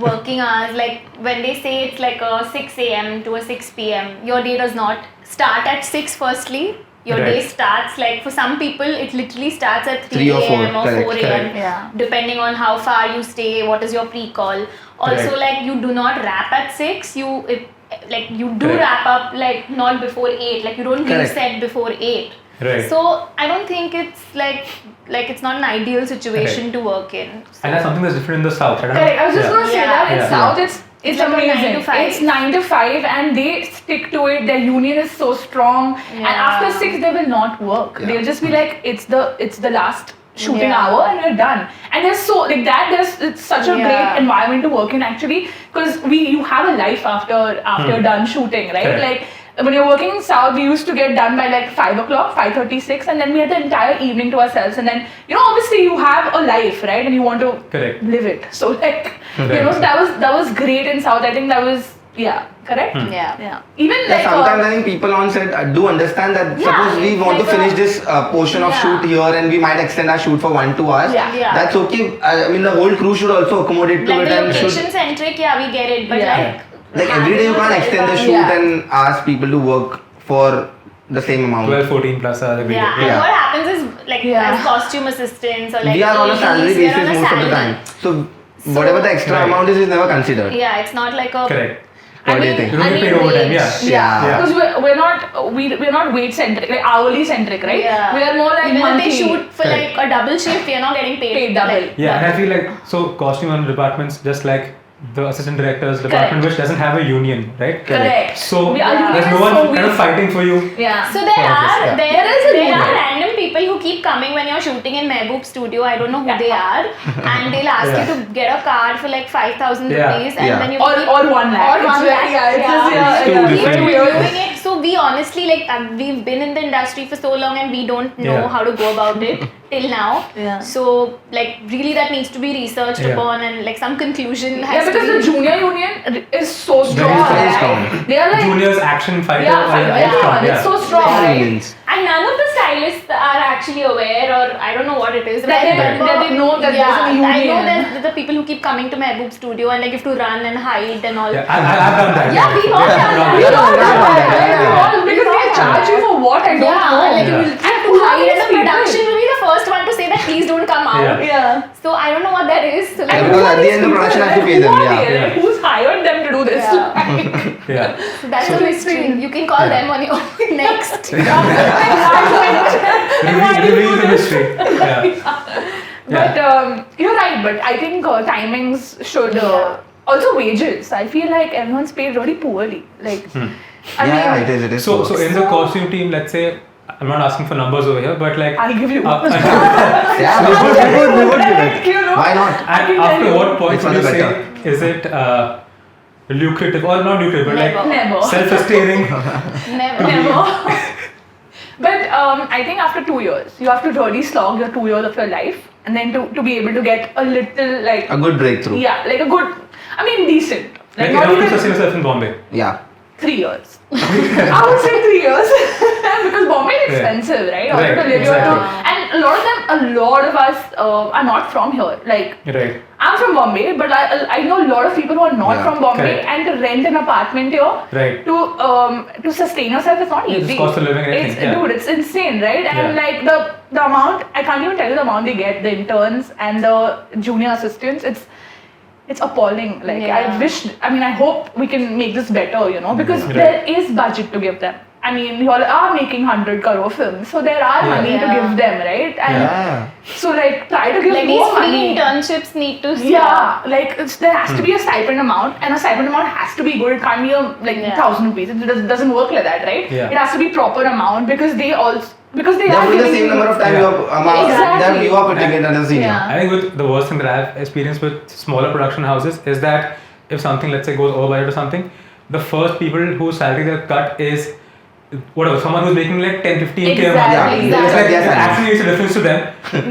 working hours, like when they say it's like a 6 a.m. to a 6 p.m. your day does not start at 6 firstly. Your day starts like for some people it literally starts at 3 a.m. or 4 a.m. Depending on how far you stay, what is your pre-call. Also like you do not wrap at 6, you do wrap up like not before 8, like you don't leave set before 8. Right. So I don't think it's like it's not an ideal situation to work in. So And that's something that's different in the south. Correct. I was just going to say that in South it's like amazing. 9 to 5. It's 9 to 5 and they stick to it. Their union is so strong. And after 6 they will not work. They'll just be like, it's the last shooting hour and we're done. And there's so like that it's such a great environment to work in actually, because you have a life after done shooting, right? Correct. Like when you're working in South, we used to get done by like 5 o'clock, 5:36, and then we had the entire evening to ourselves. And then, obviously you have a life, right? And you want to live it. So like, so that was great in South. I think that was, correct? Yeah. Even like sometimes I think people on set do understand that suppose we want to finish this portion of shoot here and we might extend our shoot for 1-2 hours. That's okay. I mean, the whole crew should also accommodate to like it. the And location centric, we get it, but like every day you can't extend the shoot and ask people to work for the same amount. 12-14 plus hours every day. And what happens is like as costume assistants or like we are on a salary ADs, basis most of the time. So whatever the extra amount is never considered. Yeah, it's not like a Correct. What do you think? You don't get paid overtime, because we're not weight centric, like hourly centric, right? Yeah. We are more like even monthly. if they shoot for like a double shift, we are not getting paid double. Like, and I feel like so costume departments just like the assistant director's department, which doesn't have a union, right? Correct. So there's no one kind of fighting for you. Yeah. So there are random people who keep coming when you're shooting in Mehboob studio. I don't know who they are, and they'll ask you to get a card for like 5,000 rupees, and then you or 1 lakh. Or 1 lakh. It's Keep reviewing it. So we honestly we've been in the industry for so long, and we don't know how to go about it till now. So like really that needs to be researched upon, and like some conclusion has because the junior union is so strong. Very strong. They are like juniors action fighter. It's so strong. Right? And none of the stylists are actually aware, or I don't know what it is. That they know that there's a union. I know that the people who keep coming to Mehboob studio and like have to run and hide and all. I've done that. Yeah, we all done that. Because they charge you for what? I don't know. Like you will have to hide, and the production will be the first one to say that please don't come out. Yeah. So I don't know what that is. So like, because at the end the production has to pay them. Like, who's hired them to do this? So that's a mystery. You can call them on your next. Reveal the mystery. But you're right. But I think timings should also wages. I feel like everyone's paid really poorly. Like, I mean, it is. So in the costume team, let's say I'm not asking for numbers over here, but like I'll give you. Yeah, we would give it. You know? Why not? I can and tell after you. what point Which would one you is say better? is it lucrative or not lucrative, but Never. like Never. self-sustaining? Never. Never. But I think after 2 years, you have to really slog your 2 years of your life, and then to be able to get a little like A good breakthrough. yeah, like a good, I mean decent, Like not enough to even sustain yourself in Bombay. Yeah. 3 years. I would say 3 years because Bombay is Yeah. expensive, right? Also Right, to live exactly. here too. And a lot of us are not from here. Like Right. I'm from Bombay, but I know a lot of people who are not Yeah, from Bombay, correct. and to rent an apartment here Right. to sustain yourself is not Yeah, easy. just cost of living and It's, everything, yeah. dude, it's insane, right? And Yeah. like the amount, I can't even tell you the amount they get, the interns and the junior assistants. It's appalling. Like Yeah. I hope we can make this better, you know, because Right. there is budget to give them. I mean, you all are making 100 crore films, so there are Yeah. money to Yeah. give them, right? And Yeah. so like try to give Like more these free money. internships need to Yeah, like there has to be a stipend amount, and a stipend amount has to be good. It can't be like Yeah. 1,000 rupees. It doesn't work like that, right? Yeah. It has to be proper amount because they They're are doing the giving same you- number of time Yeah. you are amount Exactly. that you are putting in as a senior. Yeah. I think with the worst thing that I've experienced with smaller production houses is that if something, let's say, goes over budget or something, the first people whose salary they'll cut is whatever, someone who's making like 10-15K a month. Exactly. Yeah, It's like yes, it I know. actually makes a difference to them.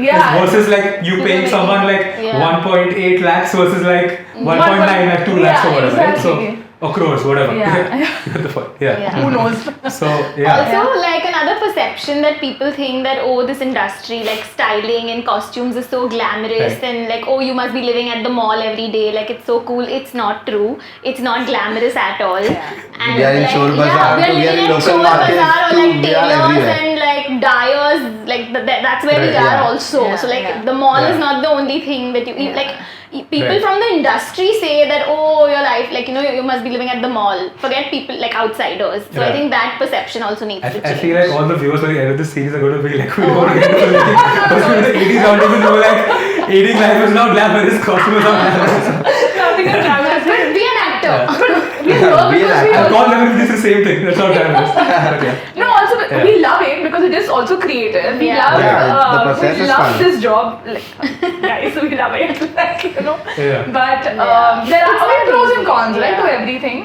Yeah. Versus like you paying making- someone like yeah. 1.8 lakhs versus like 1.9 like 2 lakhs or Yeah, whatever, right? exactly. So, or crores, whatever. Yeah. You get the point. Yeah. Yeah. Who knows? So, yeah. Also, like another perception that people think that this industry, like styling and costumes, is so glamorous, Right. and like you must be living at the mall every day, like it's so cool. It's not true. It's not glamorous at all. And We are in like, Chor Bazaar, we are we are living in at local Chor markets Bazaar or too, like we are tailors everywhere. and like dyers. Like that's where we Right, are yeah. also. Yeah, So like yeah. the mall is Yeah. not the only thing that you like. People Right. from the industry say that your life, like you must be living at the mall. Forget people like outsiders. So I Yeah. think that perception also needs to I change. feel like all the viewers by the end of this series are going to be like, we don't want to get into the 80s round table, they were like, 80s life is now glamorous, costume is now glamorous. Nothing is glamorous. But be an actor. We love Be an because we actor. I'll call them this is the same thing, that's not glamorous. But yeah. No, also Yeah. we love it because it is also creative. We Yeah. love, Yeah, the process we is love fun. this job. Like, guys, we love it. Like, you know. Yeah. But Yeah. there It's are not pros and easy. cons, right, Yeah. to everything.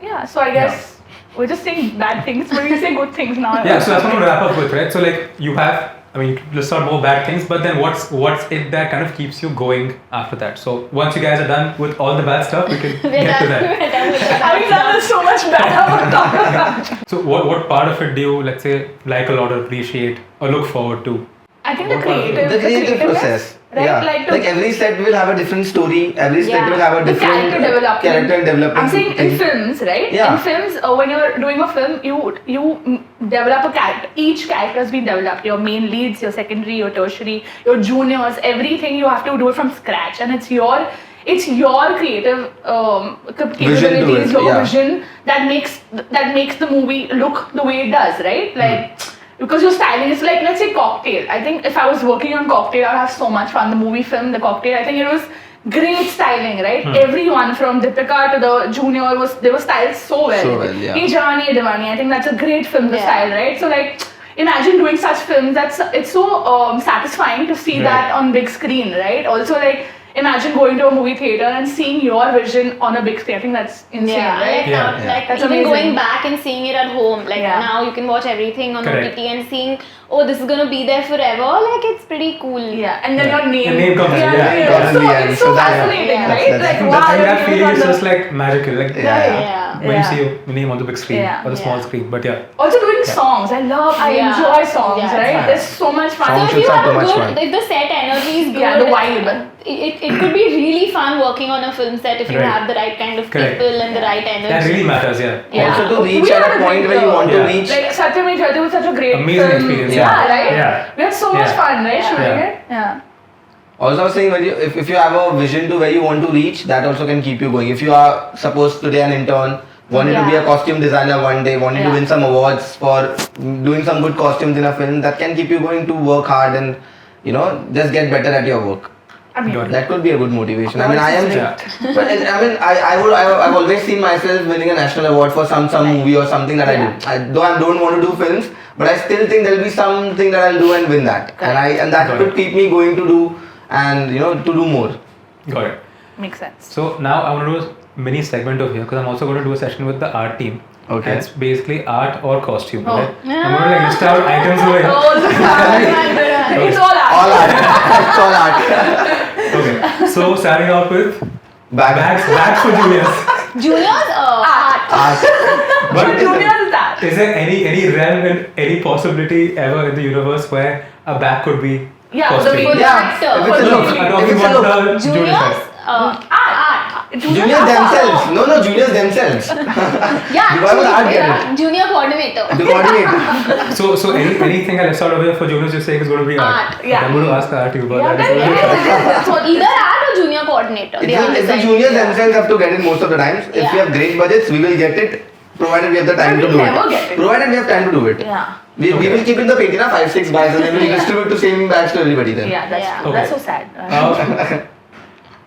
Yeah. So I guess we're just saying bad things, but we say good things now. Yeah, so that's what I'm going to wrap up with, right? So like you have, I mean, you list out more bad things, but then what's it that kind of keeps you going after that? So once you guys are done with all the bad stuff, we can We're get to done. that. We're done with the I mean, that is so much bad. I want to talk about. So what part of it do you, let's say, like a lot or appreciate or look forward to? I think the What part of it? creative, The creative creativeness, process. right? Yeah. Like, Like every set will have a different story. Every set Yeah. will have a the different character development. character development. I'm saying in thing. films, right? Yeah. In films, when you're doing a film, you develop a character. Each character has been developed. Your main leads, your secondary, your tertiary, your juniors, everything you have to do it from scratch, and it's your creative capabilities, it, your yeah. vision that makes the movie look the way it does, right? Like. Because your styling is like, let's say Cocktail. I think if I was working on Cocktail, I'd have so much fun. The movie film, The Cocktail, I think it was great styling, right? Everyone from Deepika to the junior they were styled so well. So well, yeah. Hey Jawani, Hey Diwani, I think that's a great film to Yeah. style, right? So like, imagine doing such films. It's so satisfying to see Right. that on big screen, right? Also like, imagine going to a movie theater and seeing your vision on a big screen. I think that's insane, Yeah, right? like, Yeah. now, like That's even amazing. going back and seeing it at home, like Yeah. now you can watch everything on Correct. OTT and seeing, this is gonna be there forever. Like it's pretty cool. Yeah, and then Yeah. your name. Your name comes in, yeah. Comes in the end. It's so So that- fascinating, yeah. right? That's- Like, that's- wow, I think your that name feeling on is the- just like magical, like Yeah. Yeah. when you Yeah. see your name on the big screen Yeah. or the small Yeah. screen. But yeah, Also doing songs. I Yeah. enjoy songs, Yeah, it's right? fun. There's so much fun. So Songs if you are have too a much good, fun. if the set energy is good, Yeah, the vibe. It could be really fun working on a film set if you Right. have the right kind of Correct. people and the right energy. that really matters. Yeah. Yeah. Also to reach We at had a a point great where you job. want to Yeah. reach. Like Satyam Jyoti was such a great Amazing film. experience, Yeah, yeah. right? Yeah. We had so much Yeah. fun, right? Yeah. Shooting Yeah. it. Yeah. Also, I was saying, if you have a vision to where you want to reach, that also can keep you going. If you are supposed today an intern, wanted to be a Yeah. costume designer one day, wanted to Yeah. win some awards for doing some good costumes in a film, that can keep you going to work hard and just get better at your work. I mean, Got it. That could be a good motivation. I mean, I am. Yeah. But I've always seen myself winning a national award for some movie or something that Yeah. I do. Though I don't want to do films, but I still think there'll be something that I'll do and win that, and that Got could it. keep me going to do and to do more. Got it. Makes sense. So now I want to do a mini segment over here because I'm also going to do a session with the art team. Okay. And it's basically art or costume. Oh. Right? I'm going to like list out items over here. Oh, this is hard. It's all art. All art. It's all art. Okay. So starting off with Bags. bags for juniors. Juniors, art. Art. But Juniors is that. is there any realm and any possibility ever in the universe where a bag could be Yeah, costume? the Yeah. If it's a No, look. I'm talking If it's a about look. the junior Juniors, side. art. Juniors themselves. No, juniors themselves. Yeah, Why would art actually, get it? junior coordinator. The coordinator. So anything I left out over here for juniors you're saying is going to be art. Art, yeah. I'm going to ask the art team about Yeah, that. yeah. So either art or junior coordinator. They have It's the decided. juniors themselves have to get it most of the times. If Yeah. we have great budgets, we will get it, provided we have the time But to we do never it. get it. Provided we have time to do it. Yeah. We will keep in the painting 5-6 bags and then we'll distribute the same bags to everybody then. Yeah, that's Yeah. true. Okay. That's so sad.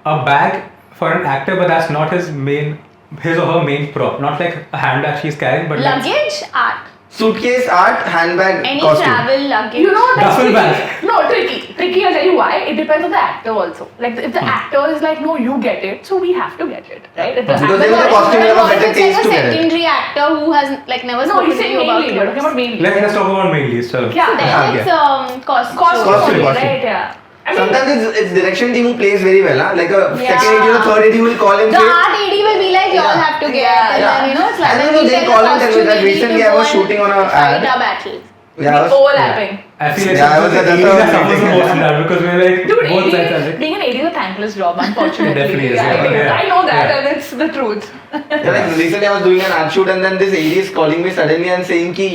A bag for an actor, but that's not his or her main prop. Not like a handbag she's carrying, but like Luggage, art. Suitcase, art, handbag, Any costume. travel luggage. You know that's Duffel tricky. bag. No, tricky. Tricky, I'll tell you why. It depends on the actor also. Like if the actor is like, no, you get it, so we have to get it, right? If the Because actor then is the like, costume will have a What if better it's taste like to a get it. secondary actor who has like never No, spoken he's to saying you about mainly. We're talking about mainly. let's talk about mainly. So Yeah. Then it's costume. Costume. right? Yeah. I mean, Sometimes it's direction team who plays very well. Like a Yeah. second AD or third AD will call and The say, art AD will be like, you all Yeah. have to get, Yeah. and then it's like I then don't know, we they tell call the and tell me costume that AD recently to I go was and shooting on a fight ad. our battles. Yeah, I was, overlapping. I feel like Yeah, I was the at AD the that suffers the most in that because we're like Dude, both sides are AD, like. being an AD is a thankless job, unfortunately. Definitely is, Yeah, yeah. it is. Yeah. I know that, Yeah. and it's the truth. Yeah, like recently I was doing an ad shoot and then this AD is calling me suddenly and saying कि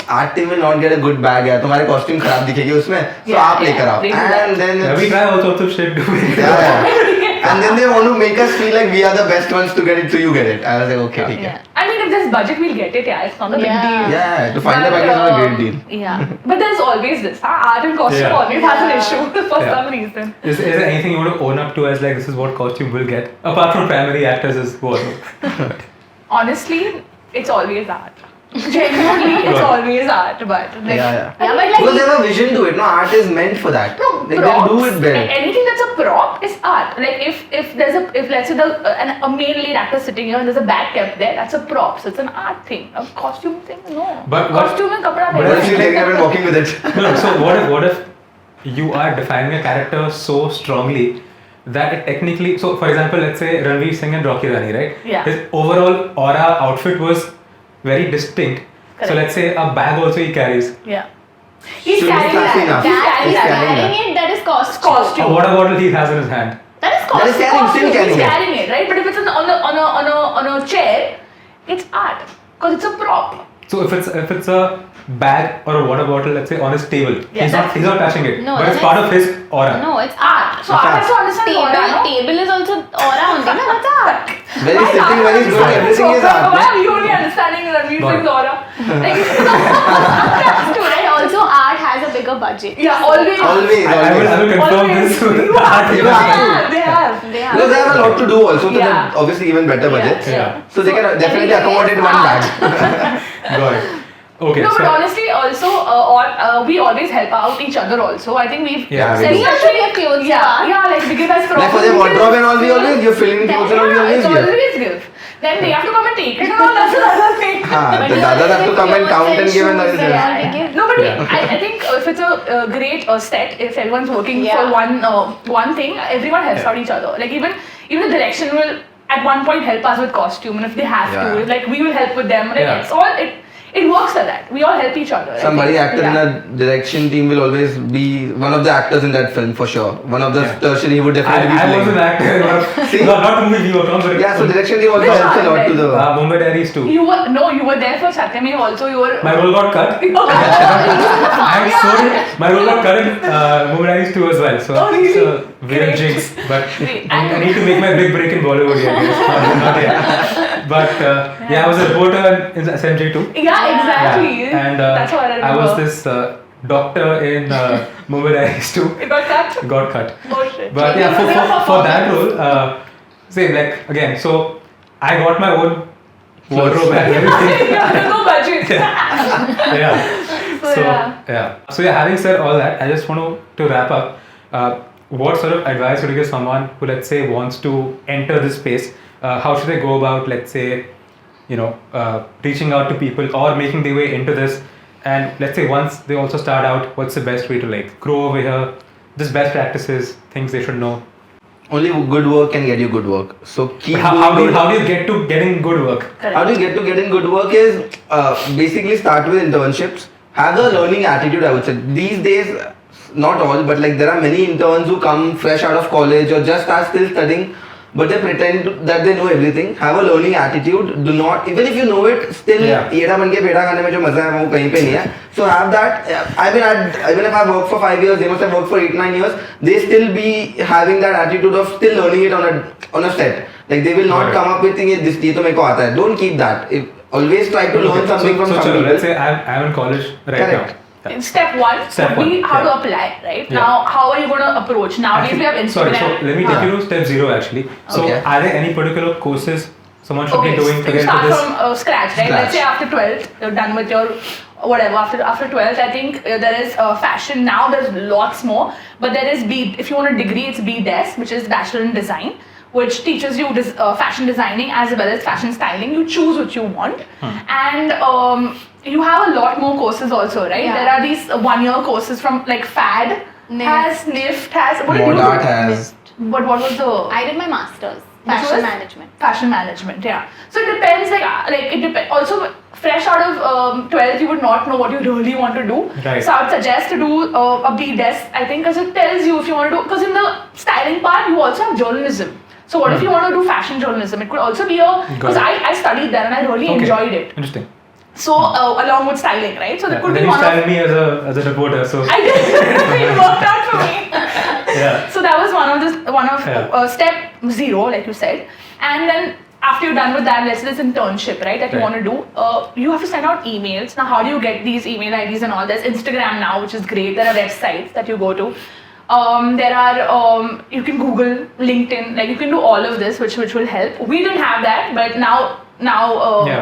art team will not get a good bag यार तुम्हारे costume खराब दिखेगी उसमें so Yeah, आप लेकर आओ they do that. and then Yeah, we it's, try all sorts of shit, do we? yeah. And then they want to make us feel like we are the best ones to get it so you get it. I was like okay ठीक है. Yeah. I mean, if there's budget, we'll get it. Yeah, it's not a big Yeah. deal. Yeah, to find the But, bag is not a great deal. Yeah, but there's always this. Art and costume Yeah. always has an issue for Yeah. some reason. Is there anything you want to own up to as like this is what costume will get? Apart from primary actors is what? Honestly, it's always art. Genuinely, it's Right. always art. But like, Yeah, but like Because they have a vision to it. No, art is meant for that. no, Like props, they'll do it well. anything that's a prop is art. Like if there's if let's say a male lead actor sitting here and there's a bag kept there, that's a prop. So it's an art thing. A costume thing, no. But what- costume and kapda. but What if nahi. she's taking up and walking with it? No, so what if you are defining a character so strongly that it technically, so for example, let's say Ranveer Singh and Rocky Rani, right? Yeah. His overall aura outfit was very distinct. So Correct. let's say a bag also he carries. Yeah. He's So carrying he's classy that. enough. He's that carrying is He's that. carrying carrying it, that is costume. Costume. Or water bottle he has in his hand. That is That is costume. carrying, still Costume, carrying he's it. carrying it, right? But if it's on a chair, it's art because it's a prop. So if it's a bag or a water bottle, let's say on his table, Yeah, he's not touching it, No, but it's that's- part of his aura. No, it's art. So art has to understand aura, no? Table is also aura only, no? That's art. When he's sitting, when he's doing everything is art. Why are you only understanding Ranveer Got it. Singh's aura? Like, And also art has a bigger budget. yeah, always. Always, I will always. confirm Always. this with You the have art to. team. You have Yeah, they have. They have. Because they have a lot to do also, so Yeah. they're obviously even better budgets. Yeah. So they can definitely accommodate one bag. Got it. Okay, No, so but honestly, also, we always help out each other. Also, I think we've Yeah, we We also give clothes. yeah, like we give us props. Like for their wardrobe and all, we always give filling clothes and all, we it's always give. always give. Then they have to come and take it and all. That's another thing. हाँ, the dadas have to come and count and give and that is it. Yeah. No, but Yeah. I think if it's a great set, if everyone's working Yeah. for one thing, everyone helps Yeah. out each other. Like even the direction will at one point help us with costume, and if they have Yeah. to, like we will help with them. Like Yeah. it's all it works like that. We all help each other. I Somebody think. actor in Yeah. a direction team will always be one of the actors in that film for sure. One of the Yeah. tertiary would definitely be I was playing. an actor in one of, See? not the movie we worked on, but Yeah, so direction team also Which helps a one lot to then? the. Mumbai Diaries too. You were there for Satyami also. You were. My role got cut. I'm sorry, my role got cut in Mumbai Diaries 2 as well. So Oh, really? it's a weird Great. jinx. But Great. I need to make my big break in Bollywood here. Not yet. But yeah, I was a reporter in SMJ too. Yeah, exactly. Yeah. And That's what I remember. I was this doctor in Mumbai Diaries too. It got cut. Got cut. Oh shit. But yeah, for that role, same like again. So I got my own wardrobe and everything. Yeah, there's no budget. Yeah. So having said all that, I just want to wrap up. What sort of advice would you give someone who, let's say, wants to enter this space? How should they go about, let's say, reaching out to people or making their way into this? And let's say once they also start out, what's the best way to like grow over here? Just best practices, things they should know. Only good work can get you good work. So keep How do you get to getting good work? Correct. How do you get to getting good work is basically start with internships. Have a learning attitude, I would say. These days, not all, but like there are many interns who come fresh out of college or just are still studying, but they pretend that they know everything. Have a learning attitude. Do not, even if you know it, still येड़ा बन के पेड़ा खाने में जो मजा है वो कहीं पे नहीं है. So have that. Even if I worked for 5 years, they must have worked for 8-9 years. They still be having that attitude of still learning it on a set. Like they will not come up with ये तो मेरे को आता है. Don't keep that. Always try to learn something from some people. Let's say I'm in college right now. Step one would be how to apply, right? Now, how are you going to approach? Nowadays, we have Instagram. Sorry, so let me take you to step 0 actually. So, are there any particular courses someone should be doing to get into this? Start from scratch, right? Let's say after 12th, you're done with your whatever. After 12th, I think there is fashion. Now there's lots more, but there is if you want a degree, it's BDes, which is Bachelor in Design, which teaches you fashion designing as well as fashion styling. You choose what you want, and you have a lot more courses also, right? Yeah. There are these 1-year courses from like FAD, has NIFT, has what did you do? Modart has. But what was the? I did my masters, Which fashion was? management. Fashion management, yeah. So it depends, like it depends. Also, fresh out of 12th, you would not know what you really want to do. Right. So I would suggest to do a BDes, I think, because it tells you if you want to do. Because in the styling part, you also have journalism. So what if you want to do fashion journalism? It could also be because I studied there and I really enjoyed it. Interesting. So along with styling, right? So there could then be you one styled me as a reporter, so I did. It worked out for me. yeah. So that was one of step 0, like you said, and then after you're done with that, let's say this internship, right, that you want to do, you have to send out emails. Now, how do you get these email IDs and all? There's Instagram now, which is great. There are websites that you go to. There are you can Google, LinkedIn, like you can do all of this, which will help. We didn't have that, but now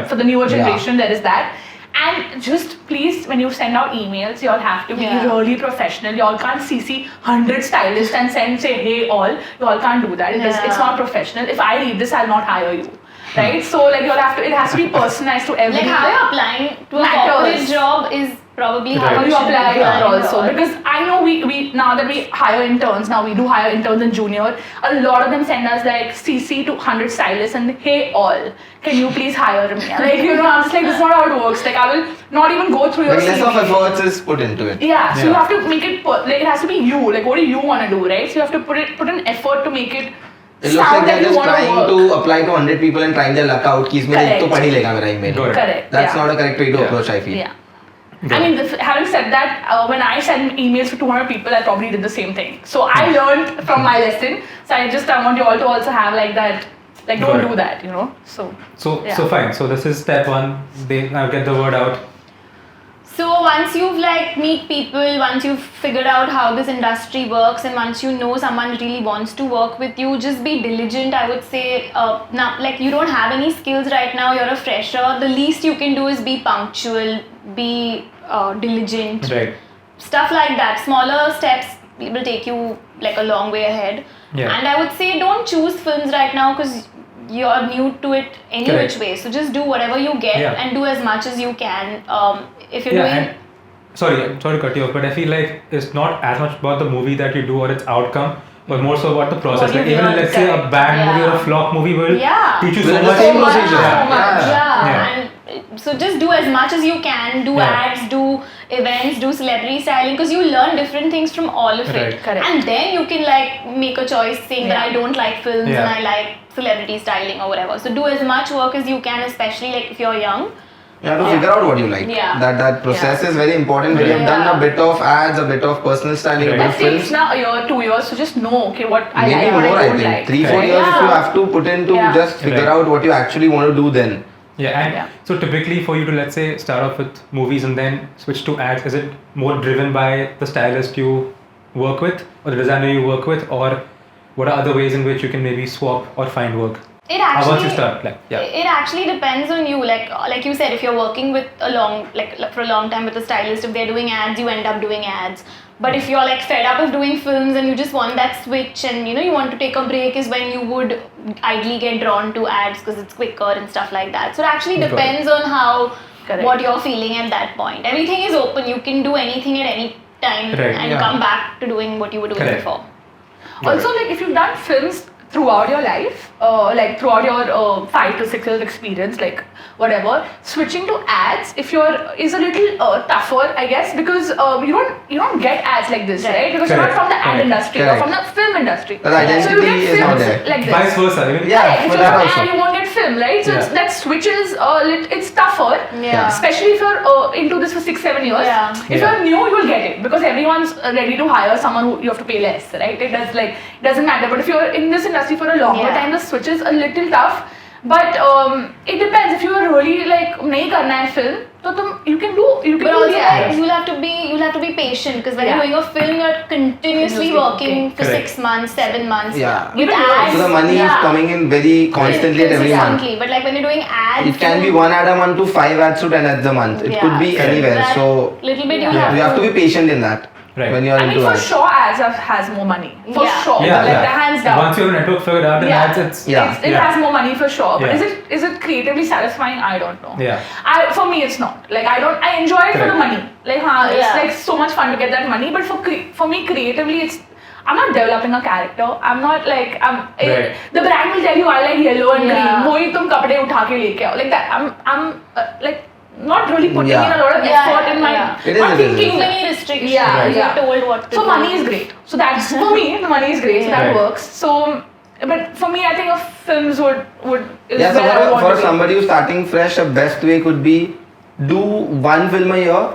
for the newer generation there is that. And just please, when you send out emails, you all have to be really professional. You all can't CC 100 stylists and say hey all. You all can't do that. It's not professional. If I read this, I'll not hire you. Right? So like you all have to. It has to be personalized to every. Like how you're applying to a corporate job is probably how you apply here also, or- because I know we now that we hire interns, now we do hire interns and junior, a lot of them send us like CC to 100 stylists and hey all, can you please hire me? Like I'm just like, this is not how it works. Like I will not even go through your Like less CV. of efforts is put into it. So you have to make it like it has to be you. Like what do you want to do, right? So you have to put an effort to make it. It looks like they're just trying to apply to 100 people and trying their luck out. कि इसमें एक तो पढ़ ही लेगा मेरा email. Correct. That's not a correct way to approach, I feel. Yeah. I mean, having said that, when I send emails to 200 people, I probably did the same thing. So I learned from my lesson. So I want you all to also have like that. Like don't do that, So fine. So this is step 1. Now get the word out. So once you've like meet people, once you've figured out how this industry works, and once you know someone really wants to work with you, just be diligent. I would say now, like you don't have any skills right now, you're a fresher. The least you can do is be punctual, be diligent. Right. Stuff like that. Smaller steps will take you like a long way ahead. Yeah. And I would say don't choose films right now because you're new to it any which way. So just do whatever you get and do as much as you can. If you're doing... And sorry to cut you off, but I feel like it's not as much about the movie that you do or its outcome, but more so about the process. Like even let's say a bad movie or a flop movie will teach you so much. And so just do as much as you can. Do ads, do events, do celebrity styling, because you learn different things from all of it. Correct. And then you can like make a choice saying that I don't like films and I like celebrity styling or whatever. So do as much work as you can, especially like if you're young. You have to figure out what you like. That process is very important. When you've done a bit of ads, a bit of personal styling, a bit of That takes films. now a year, 2 years to just know what I Maybe like, what more, I I don't think. like. 3-4 years if you have to put into just figure out what you actually want to do then. So typically for you to, let's say, start off with movies and then switch to ads, is it more driven by the stylist you work with or the designer you work with, or what are other ways in which you can maybe swap or find work? It Once you actually start, like, yeah. it actually depends on you. Like you said, if you're working with a long like for a long time with a stylist, if they're doing ads, you end up doing ads. But if you're like fed up of doing films and you just want that switch and you want to take a break, is when you would ideally get drawn to ads because it's quicker and stuff like that. So it actually depends on how what you're feeling at that point. Everything is open. You can do anything at any time and come back to doing what you were doing before. Also, like if you've done films throughout your life, like throughout your 5 to 6 years experience, like whatever, switching to ads is a little tougher, I guess, because you don't get ads like this, right? Because you're not from the ad industry or from the film industry. The identity so you get is not films there. like this. Vice versa. Even, If you're an ad, you won't get film, right? So that switch is it's tougher, especially if you're into this for 6-7 years. If you're new, you will get it because everyone's ready to hire someone who you have to pay less, right? It doesn't matter. But if you're in this industry for a longer time, the switch is a little tough. But it depends. If you are really like nahi karna hai film, so you can do But also the ads. you'll have to be patient because when you're doing a film, you're continuously working for 6 months, 7 months. With ads, so the money is coming in very constantly at every month. But like when you're doing ads, It can be 1 ad a month to 5 ads to 10 ads a month. It could be anywhere. So little bit you have to be patient in that. When you're into for ads. sure ads has more money. For sure. Yeah, Like the hands down. Once your network figured out, then ads, it has more money for sure. But is it creatively satisfying? I don't know. For me, it's not. Like I enjoy it for the money. Like it's like so much fun to get that money. But for me, creatively, I'm not developing a character. I'm not like the brand will tell you I like yellow and green. वही तुम कपड़े उठा के लेके आओ. Like that. I'm like not really putting in a lot of effort in my thinking. Too many restrictions. You're told what to do. So money is great. So that's for me. The money is great. So that works. So, but for me, I think of films would is so where I want for to somebody who's starting fresh, the best way could be do 1 film a year,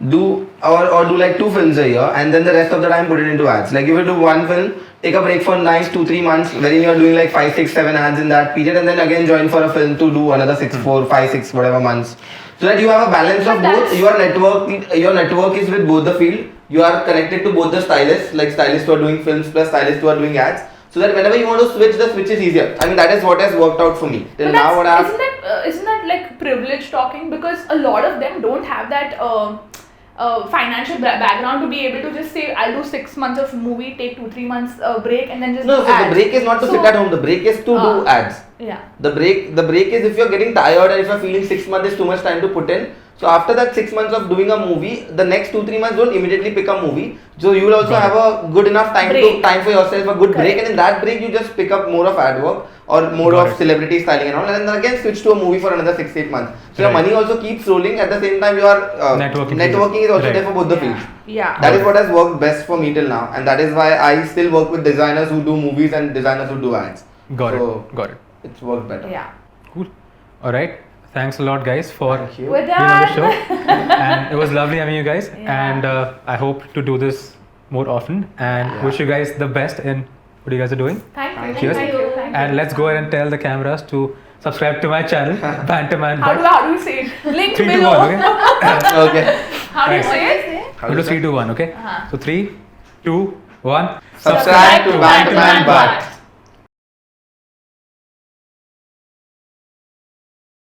do like 2 films a year, and then the rest of the time put it into ads. Like if you do 1 film, take a break for nice 2-3 months, wherein you're doing like 5, 6, 7 ads in that period, and then again join for a film to do another 4, 5, 6 whatever months. So that you have a balance of both. Your network is with both the field. You are connected to both the stylists, like stylists who are doing films plus stylists who are doing ads. So that whenever you want to switch, the switch is easier. I mean, that is what has worked out for me. Till now, what I have. Isn't that like privilege talking? Because a lot of them don't have that financial background to be able to just say, I'll do 6 months of movie, take 2-3 months break, and then just do ads. The break is not to sit at home. The break is to do ads. The break is if you're getting tired and if you're feeling 6 months is too much time to put in. So after that 6 months of doing a movie, the next 2-3 months don't immediately pick a movie. So you will also have a good enough time for yourself, a good break, and in that break you just pick up more of ad work or more of celebrity styling and all, and then again switch to a movie for another 6-8 months. So your money also keeps rolling. At the same time, your networking is also there for both the fields. That is what has worked best for me till now, and that is why I still work with designers who do movies and designers who do ads. Got it. It's worked better. Cool. All right. Thanks a lot, guys, for being We're on the done. show. And it was lovely having you guys. And I hope to do this more often. And wish you guys the best in what you guys are doing. Thank Cheers. you. And let's go ahead and tell the cameras to subscribe to my channel, Banterman. How do you say it? Link 3, 2, below. 1, okay? Okay. How do you say it? We'll do 3, 2, 1, okay? So 3, 2, 1. Subscribe to Banterman But.